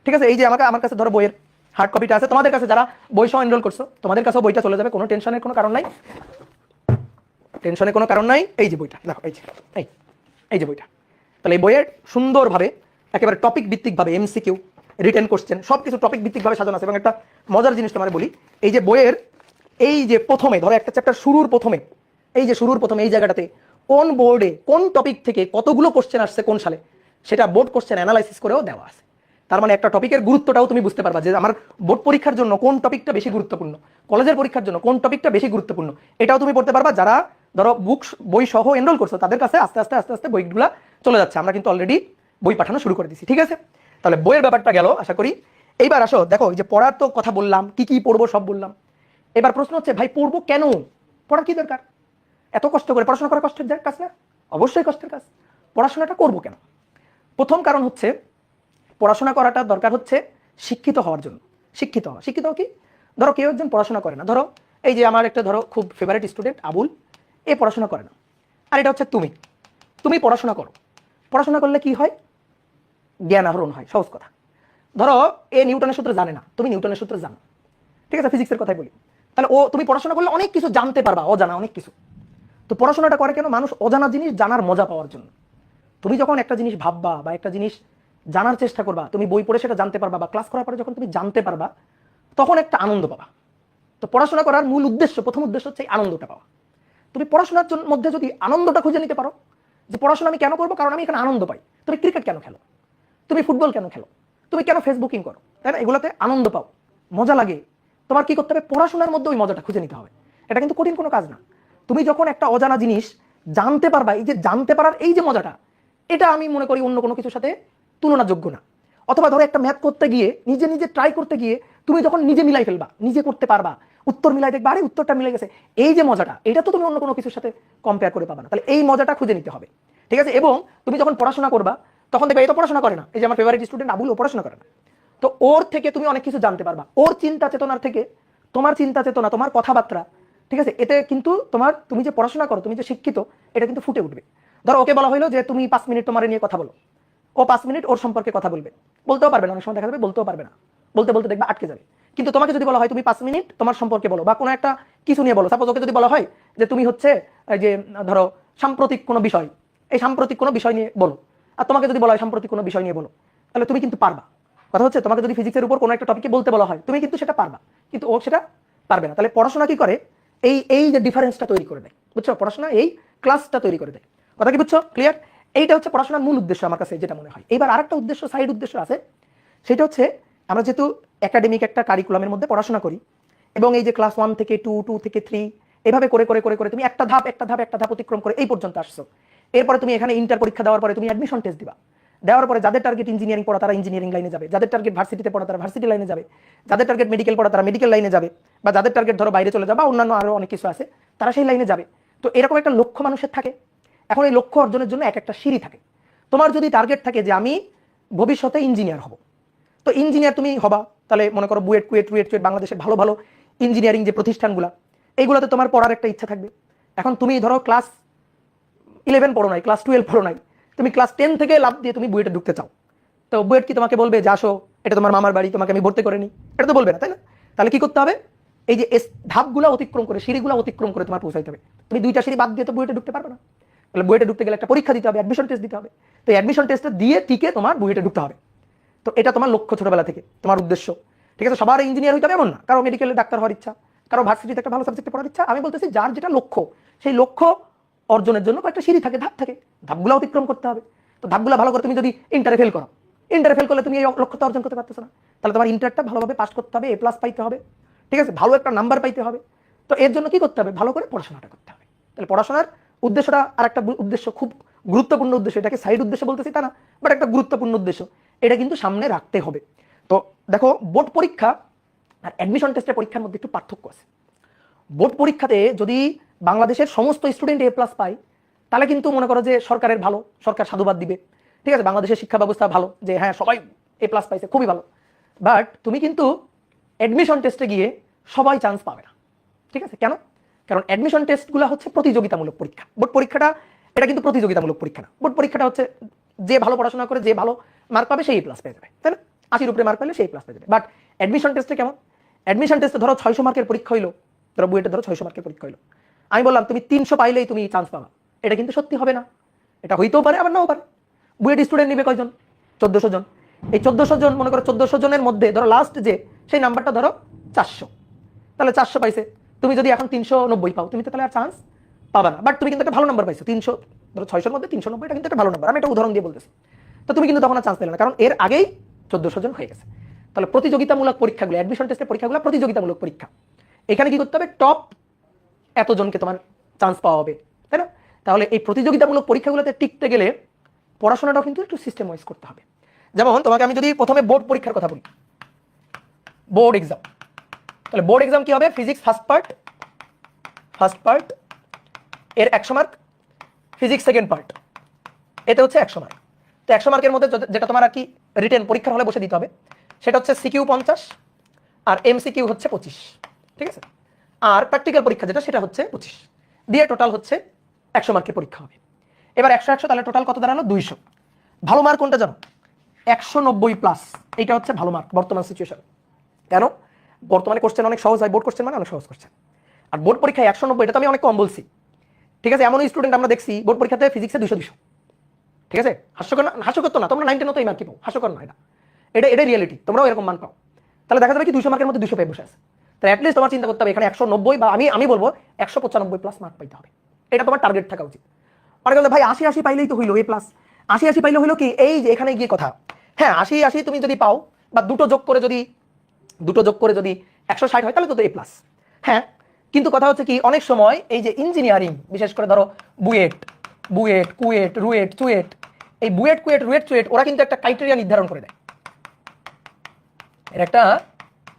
ঠিক আছে, এই যে আমার কাছে ধরো বইয়ের হার্ড কপিটা আছে, তোমাদের কাছে যারা বই সহ এনরোল করছো তোমাদের কাছেও বইটা চলে যাবে, কোনো টেনশনের কোনো কারণ নাই, টেনশনের কোনো কারণ নাই। এই যে বইটা দেখো, এই যে বইটা, তাহলে এই বইয়ের সুন্দরভাবে একেবারে টপিক ভিত্তিকভাবে এমসিকিউ, রিটেন কোশ্চেন সবকিছু টপিক ভিত্তিকভাবে সাজানো আছে। এবং একটা মজার জিনিস তোমার বলি, এই যে বইয়ের এই যে প্রথমে ধরো একটা চ্যাপ্টার শুরুর প্রথমে, এই যে শুরুর প্রথমে এই জায়গাটাতে কোন বোর্ডে কোন টপিক থেকে কতগুলো কোশ্চেন আসছে কোন সালে, সেটা বোর্ড কোশ্চেন অ্যানালাইসিস করেও দেওয়া আছে। তার মানে একটা টপিকের গুরুত্বটাও তুমি বুঝতে পারবা যে আমার বোর্ড পরীক্ষার জন্য কোন টপিকটা বেশি গুরুত্বপূর্ণ, কলেজের পরীক্ষার জন্য কোন টপিকটা বেশি গুরুত্বপূর্ণ, এটাও তুমি পড়তে পারবা। যারা ধরো বুকস বই সহ এনরোল করছো তাদের কাছে আস্তে আস্তে আস্তে আস্তে বইগুলা চলে যাচ্ছে, আমরা কিন্তু অলরেডি বই পাঠানো শুরু করে দিচ্ছি। ঠিক আছে, তাহলে বইয়ের ব্যাপারটা গেল আশা করি। এইবার আসো দেখো, এই যে পড়ার তো কথা বললাম, কি কি পড়বো সব বললাম। এবার প্রশ্ন হচ্ছে ভাই পড়বো কেন, পড়ার কি দরকার, এত কষ্ট করে পড়াশোনা করা কষ্টের কাজ না? অবশ্যই কষ্টের কাজ। পড়াশোনাটা করবো কেন? প্রথম কারণ হচ্ছে পড়াশোনা করাটা দরকার হচ্ছে শিক্ষিত হওয়ার জন্য। শিক্ষিত হওয়া, শিক্ষিত কি, ধরো কেউ একজন পড়াশোনা করে না, ধরো এই যে আমার একটা ধরো খুব ফেভারিট স্টুডেন্ট আবুল, এ পড়াশোনা করে না, আর এটা হচ্ছে তুমি পড়াশোনা করো। পড়াশোনা করলে কি হয়, জ্ঞান আহরণ হয়। সহজ কথা, ধরো এ নিউটনের সূত্র জানে না, তুমি নিউটনের সূত্র জানো, ঠিক আছে, ফিজিক্সের কথাই বলি, তাহলে তুমি পড়াশোনা করলে অনেক কিছু জানতে পারবা, অজানা অনেক কিছু। তো পড়াশোনাটা করে কেন, মানুষ অজানা জিনিস জানার মজা পাওয়ার জন্য। তুমি যখন একটা জিনিস ভাববা বা একটা জিনিস জানার চেষ্টা করবা, তুমি বই পড়ে সেটা জানতে পারবা, বা ক্লাস করার পরে যখন তুমি জানতে পারবা তখন একটা আনন্দ পাবা। তো পড়াশোনা করার মূল উদ্দেশ্য, প্রথম উদ্দেশ্য হচ্ছে এই আনন্দটা পাওয়া। তুমি পড়াশোনার মধ্যে যদি আনন্দটা খুঁজে নিতে পারো, যে পড়াশোনা আমি কেন করবো, কারণ আমি এখানে আনন্দ পাই। তুমি ক্রিকেট কেন খেলো, তুমি ফুটবল কেন খেলো, তুমি কেন ফেসবুকিং করো, তাই না? এগুলোতে আনন্দ পাও, মজা লাগে। তোমার কি করতে হবে, পড়াশোনার মধ্যে ওই মজাটা খুঁজে নিতে হবে। এটা কিন্তু কঠিন কোনো কাজ না। তুমি যখন একটা অজানা জিনিস জানতে পারবা, এই যে জানতে পারার এই যে মজাটা, এটা আমি মনে করি অন্য কোনো কিছুর সাথে তুলনাযোগ্য না। অথবা ধরো একটা ম্যাথ করতে গিয়ে নিজে নিজে ট্রাই করতে গিয়ে তুমি যখন নিজে মিলাই ফেলবা, নিজে করতে পারবা, উত্তর মিলাই দেখবা, আরে উত্তরটা মিলে গেছে, এই যে মজাটা, এটা তো তুমি অন্য কোনো কিছুর সাথে কম্পেয়ার করে পাবা না। তাহলে এই মজাটা খুঁজে নিতে হবে, ঠিক আছে? এবং তুমি যখন পড়াশোনা করবা তখন দেখবে এই তো পড়াশোনা করে না, এই যে আমার ফেভারিট স্টুডেন্ট আবুল, ও পড়াশোনা করে না, তো ওর থেকে তুমি অনেক কিছু জানতে পারবা। ওর চিন্তা চেতনার থেকে তোমার চিন্তা চেতনা, তোমার কথাবার্তা, ঠিক আছে, এতে কিন্তু তুমি যে পড়াশোনা করো, তুমি যে শিক্ষিত, এটা কিন্তু ফুটে উঠবে। ধরো ওকে বলা হলো যে তুমি 5 মিনিট তোমার নিয়ে কথা বলো, ও 5 মিনিট ওর সম্পর্কে কথা বলবে, বলতেও পারবে না, অনেক সময় দেখা যাবে বলতেও পারবে না, বলতে বলতে দেখবে আটকে যাবে। কিন্তু তোমাকে যদি বলা হয় তুমি 5 মিনিট তোমার সম্পর্কে বলো, বা কোনো একটা কিছু নিয়ে বলো, সাপোজ ওকে যদি বলা হয় যে তুমি হচ্ছে যে ধরো সাম্প্রতিক কোনো বিষয়, এই সাম্প্রতিক কোনো বিষয় নিয়ে বলো, আর তোমাকে যদি বলা হয় সাম্প্রতিক কোনো বিষয় নিয়ে বলো, তাহলে তুমি কিন্তু পারবা। কথা হচ্ছে, তোমাকে যদি ফিজিক্সের উপর কোনো একটা টপিকে বলতে বলা হয়, তুমি কিন্তু সেটা পারবা, কিন্তু ও সেটা পারবে না। তাহলে পড়াশোনা কি করে, এই যে ডিফারেন্সটা তৈরি করে দেয়, বুঝছো? পড়াশোনা এই ক্লাসটা তৈরি করে দেয়। কথা কি বুঝছো? ক্লিয়ার? এইটা হচ্ছে পড়াশোনার মূল উদ্দেশ্য আমার কাছে যেটা মনে হয়। এবার আরেকটা উদ্দেশ্য, সাইড উদ্দেশ্য আছে, সেটা হচ্ছে আমরা যেহেতু একাডেমিক একটা কারিকুলামের মধ্যে পড়াশোনা করি, এবং এই যে ক্লাস 1 থেকে 2, 2 থেকে 3 এভাবে করে করে করে করে তুমি একটা ধাপ একটা ধাপ একটা ধাপ অতিক্রম করে এই পর্যন্ত আসছো। এরপরে তুমি এখানে ইন্টার পরীক্ষা দেওয়ার পরে তুমি অ্যাডমিশন টেস্ট দিবা, দেওয়ার পরে যাদের টার্গেট ইঞ্জিনিয়ারিং পড়া তারা ইঞ্জিনিয়ারিং লাইনে যাবে, যাদের টার্গেট ভার্সিটিতে পড়া তারা ভার্সিটি লাইনে যাবে, যাদের টার্গেট মেডিকেল পড়া তারা মেডিকেল লাইনে যাবে, বা যাদের টার্গেট ধরো বাইরে চলে যাবে বা অন্যান্য আরো অনেক কিছু আছে তারা সেই লাইনে যাবে। তো এরকম একটা লক্ষ্য মানুষের থাকে, এখন এই লক্ষ্য অর্জনের জন্য এক একটা সিঁড়ি থাকে। তোমার যদি টার্গেট থাকে যে আমি ভবিষ্যতে ইঞ্জিনিয়ার হব, তো ইঞ্জিনিয়ার তুমি হবা, তাহলে মনে করো বুয়েট কুয়েট রুয়েট চুয়েট বাংলাদেশের ভালো ভালো ইঞ্জিনিয়ারিং যে প্রতিষ্ঠানগুলো, এইগুলোতে তোমার পড়ার একটা ইচ্ছা থাকবে। এখন তুমি ধরো ক্লাস 11 পড়ো নাই, ক্লাস 12 পড়ো নাই, তুমি ক্লাস 10 থেকে লাভ দিয়ে তুমি বুয়েটে ঢুকতে চাও, তো বুয়েট কি তোমাকে বলবে যে আসো এটা তোমার মামার বাড়ি, তোমাকে আমি ভর্তি করে নিই? এটা তো বলবে না, তাই না? তাহলে কি করতে হবে? এই যে ধাপগুলো অতিক্রম করে, সিঁড়িগুলো অতিক্রম করে তোমার পৌঁছাইতে হবে। তুমি 2টা সিঁড়ি বাদ দিয়ে তো বুয়েটে ঢুকতে পারবে না। তাহলে বুয়েটে ঢুকতে গেলে একটা পরীক্ষা দিতে হবে, অ্যাডমিশন টেস্ট দিতে হবে। তো অ্যাডমিশন টেস্টে দিয়ে টিকে তোমার বুয়েটে ঢুকতে হবে। তো এটা তোমার লক্ষ্য ছোটবেলা থেকে, তোমার উদ্দেশ্য। ঠিক আছে, সবার ইঞ্জিনিয়ার হইতে হবে এমন না, কারো মেডিকেলে ডাক্তার হওয়ার ইচ্ছা, কারো ভার্সিটিতে একটা ভালো সাবজেক্টে পড়ার ইচ্ছা। আমি বলতেছি যার যেটা লক্ষ্য, সেই লক্ষ্য অর্জনের জন্য একটা সিঁড়ি থাকে, ধাপ থাকে, ধাপগুলো অতিক্রম করতে হবে। তো ধাপগুলো ভালো করে তুমি যদি ইন্টারে ফেল করো, ইন্টারে ফেল করলে তুমি এই লক্ষ্যটা অর্জন করতে পারতেছো না। তাহলে তোমার ইন্টারটা ভালোভাবে পাস করতে হবে, A+ পাইতে হবে, ঠিক আছে, ভালো একটা নাম্বার পাইতে হবে। তো এর জন্য কি করতে হবে? ভালো করে পড়াশোনাটা করতে হবে। তাহলে পড়াশোনার উদ্দেশ্যটা আর একটা উদ্দেশ্য, খুব গুরুত্বপূর্ণ উদ্দেশ্য, এটাকে সাইড উদ্দেশ্য বলতেছি তা না, বাট একটা গুরুত্বপূর্ণ উদ্দেশ্য, এটা কিন্তু সামনে রাখতে হবে। তো দেখো, বোর্ড পরীক্ষা আর অ্যাডমিশন টেস্টের পরীক্ষার মধ্যে একটু পার্থক্য আছে। বোর্ড পরীক্ষাতে যদি বাংলাদেশের সমস্ত স্টুডেন্ট A+ পায়, তাহলে কিন্তু মনে করো যে সরকারের ভালো, সরকার সাধুবাদ দিবে, ঠিক আছে, বাংলাদেশের শিক্ষা ব্যবস্থা ভালো, যে হ্যাঁ সবাই A+ পাইছে, খুবই ভালো। বাট তুমি কিন্তু অ্যাডমিশন টেস্টে গিয়ে সবাই চান্স পাবে না। ঠিক আছে, কেন? কারণ অ্যাডমিশন টেস্টগুলো হচ্ছে প্রতিযোগিতামূলক পরীক্ষা। বোর্ড পরীক্ষাটা এটা কিন্তু প্রতিযোগিতামূলক পরীক্ষা না। বোর্ড পরীক্ষাটা হচ্ছে যে ভালো পড়াশোনা করে যে ভালো মার্ক পাবে সেই A+ পেয়ে যাবে, তাই না? 80-র উপরে মার্ক পেলে সেই A+ পেয়ে যাবে। বাট অ্যাডমিশন টেস্টে কেমন? অ্যাডমিশন টেস্টে ধরো 600 মার্কের পরীক্ষা হইলো, ধরো বুয়েটে ধরো 600 মার্কের পরীক্ষা হইলো, আমি বললাম তুমি 300 পাইলেই তুমি চান্স পাবা, এটা কিন্তু সত্যি হবে না। এটা হইতেও পারে, আবার নাও পারে। বুয়েট স্টুডেন্ট নিবে কয়জন? 1400 জন। এই 1400 জন, মনে করো 1400 জনের মধ্যে ধরো লাস্ট যে সেই নাম্বারটা ধরো 400, তাহলে 400 পাইছে, তুমি যদি এখন 390 পাও, তুমি তো তাহলে আর চান্স পাবা না। বাট তুমি কিন্তু একটা ভালো নাম্বার পাইছো, 300 ধরো 600-র মধ্যে 390, এটা কিন্তু একটা ভালো নাম্বার, আমি একটা উদাহরণ দিয়ে বলতেছি। তো তুমি কিন্তু তখন আর চান্স পেলে না, কারণ এর আগেই 1400 জন হয়ে গেছে। তাহলে প্রতিযোগিতামূলক পরীক্ষাগুলো, অ্যাডমিশন টেস্টের পরীক্ষাগুলো প্রতিযোগিতামূলক পরীক্ষা। এখানে কি করতে হবে? টপ এতজনকে তোমার চান্স পাওয়া হবে, তাই না? তাহলে এই প্রতিযোগিতামূলক পরীক্ষাগুলোতে টিকতে গেলে পড়াশোনাটাও কিন্তু একটু সিস্টেম ওয়াইজ করতে হবে। যেমন তোমাকে আমি যদি প্রথমে বোর্ড পরীক্ষার কথা বলি, বোর্ড এক্সাম, তাহলে বোর্ড এক্সাম কি হবে? ফিজিক্স ফার্স্ট পার্ট এর 100 মার্ক, ফিজিক্স সেকেন্ড পার্ট এতে হচ্ছে 100 মার্ক। তো 100 মার্কের মধ্যে যেটা তোমার আর কি রিটেন পরীক্ষার হলে বসে দিতে হবে, সেটা হচ্ছে সিকিউ 50 আর এমসিকিউ হচ্ছে 25, ঠিক আছে? আর প্র্যাকটিক্যাল পরীক্ষা যেটা, সেটা হচ্ছে 25 দিয়ে টোটাল হচ্ছে 100 মার্কের পরীক্ষা হবে। এবার 100 তাহলে টোটাল কত দাঁড়ালো? 200। ভালো মার্ক কোনটা জানো? 190+, এটা হচ্ছে ভালো মার্ক বর্তমান সিচুয়েশন। কেন? বর্তমানে কোশ্চেন অনেক সহজ হয়, বোর্ড কোশ্চেন মানে অনেক সহজ কোশ্চেন। আর বোর্ড পরীক্ষায় 190, এটা তো আমি অনেক কম বলছি, ঠিক আছে? এমন স্টুডেন্ট আমরা দেখছি বোর্ড পরীক্ষাতে ফিজিক্সে 200, ঠিক আছে? হাস্যকর না? হাস্যকর তো না, তোমরা 9-10 তো এই মার্ক কি পাও, হাস্যকর না, এটা রিয়েলিটি, তোমরাও এরকম মান পাও। তাহলে দেখা যাবে কি 200 মার্কের মধ্যে 200 পেয়ে বসে আছে। তাহলে অ্যাটলিস্ট তোমার চিন্তা করতে হবে এখানে 190 বা আমি বলবো 195+ মার্ক পাইতে হবে, এটা তোমার টার্গেট থাকা উচিত। অনেকে বলে ভাই 80 পাইলেই তো হইলো A+, 80 পাইলে হইলো কি? এই যে এখানে গিয়ে কথা, হ্যাঁ 80 তুমি যদি পাও, বা দুটো যোগ করে যদি 160 হয়, তাহলে তো A+। হ্যাঁ, কিন্তু কথা হচ্ছে কি, অনেক সময় এই যে ইঞ্জিনিয়ারিং, বিশেষ করে ধরো বুয়েট কুয়েট রুয়েট চুয়েট, এই বুয়েট কুয়েট রুয়েট চুয়েট, ওরা কিন্তু একটা ক্রাইটেরিয়া নির্ধারণ করে দেয়,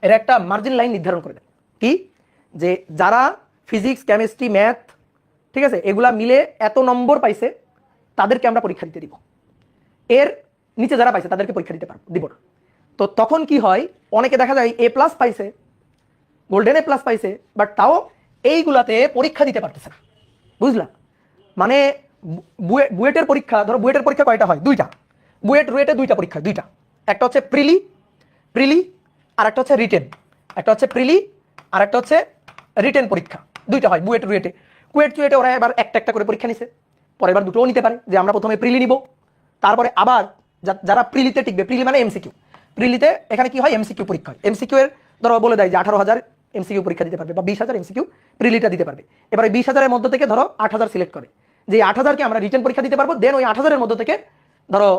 এর একটা মার্জিন লাইন নির্ধারণ করে দেয়। কি? যে যারা ফিজিক্স কেমিস্ট্রি ম্যাথ, ঠিক আছে, এগুলা মিলে এত নম্বর পাইছে, তাদেরকে আমরা পরীক্ষা দিতে দিব, এর নিচে যারা পাইছে তাদেরকে পরীক্ষা দিব না। তো তখন কি হয়, অনেকে দেখা যায় A+ পাইছে, গোল্ডেন A+ পাইছে, বাট তাও এইগুলাতে পরীক্ষা দিতে পারতেছে না, বুঝলা? মানে বুয়েটের পরীক্ষা, ধরো বুয়েটের পরীক্ষা কয়টা হয়? 2টা। বুয়েট রুয়েটে 2টা পরীক্ষা, 2টা, একটা হচ্ছে প্রিলি আর একটা হচ্ছে রিটেন, একটা হচ্ছে প্রিলি আর একটা হচ্ছে রিটেন পরীক্ষা, 2টা হয় বুয়েট রুয়েটে। কুয়েট চুয়েটে ওরা এবার একটা করে পরীক্ষা নিছে, পরে এবার দুটোও নিতে পারে, যে আমরা প্রথমে প্রিলি নিব, তারপরে আবার যারা প্রিলিতে টিকবে, প্রিলি মানে এমসিকিউ, প্রিলিতে এখানে কি হয়? এমসিকিউ পরীক্ষা হয়। এমসিকিউ এর ধরো বলে দেয় যে 18,000 এমসিকিউ পরীক্ষা দিতে পারবে, বা 20,000 এমসিকিউ প্রিলিটা দিতে পারবে। এবার ওই 20,000-এর মধ্যে থেকে ধরো 8,000 সিলেক্ট করে, যে 8,000-কে আমরা রিটেন পরীক্ষা দিতে পারবো, দেন ওই 8,000-এর মধ্যে থেকে ধরো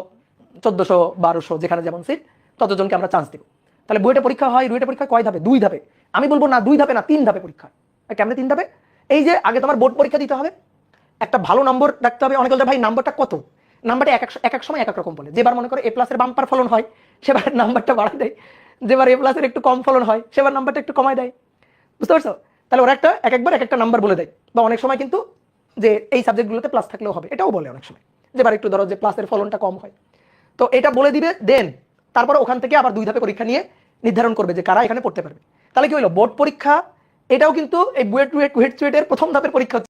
1400 1200 যেখানে যেমন সিট, ততজনকে আমরা চান্স দিব। তাহলে বুয়েটে পরীক্ষা হয়, রুয়েটে পরীক্ষা কয় ধাপে? 2 ধাপে। আমি বলবো না 2 ধাপে না, 3 ধাপে পরীক্ষা। কেমনে 3 ধাপে? এই যে আগে তোমার বোর্ড পরীক্ষা দিতে হবে, একটা ভালো নম্বর রাখতে হবে। অনেকে বলতে ভাই নাম্বারটা কত? নাম্বারটা এক এক সময় এক এক রকম বলে। যেবার মনে করে A+ এর বাম্পার ফলন হয়, সেবার নাম্বারটা বাড়ায় দেয়, যেবার A+ এর একটু কম ফলন হয়, সেবার নাম্বারটা একটু কমায় দেয়, বুঝতে পারছো? তাহলে ওরা একবার এক একটা নাম্বার বলে দেয়, বা অনেক সময় কিন্তু যে এই সাবজেক্টগুলোতে প্লাস থাকলেও হবে, এটাও বলে অনেক সময়, যে এবার একটু ধরো যে প্লাসের ফলনটা কম হয়, তো এটা বলে দিবে। দেন তারপরে ওখান থেকে আবার 2 ধাপে পরীক্ষা নিয়ে নির্ধারণ করবে যে কারা এখানে পড়তে পারবে। তাহলে কি হলো, বোর্ড পরীক্ষা এটাও কিন্তু এই বুয়েট টুয়েট কুয়েট চুয়েটের প্রথম ধাপের পরীক্ষা হচ্ছে।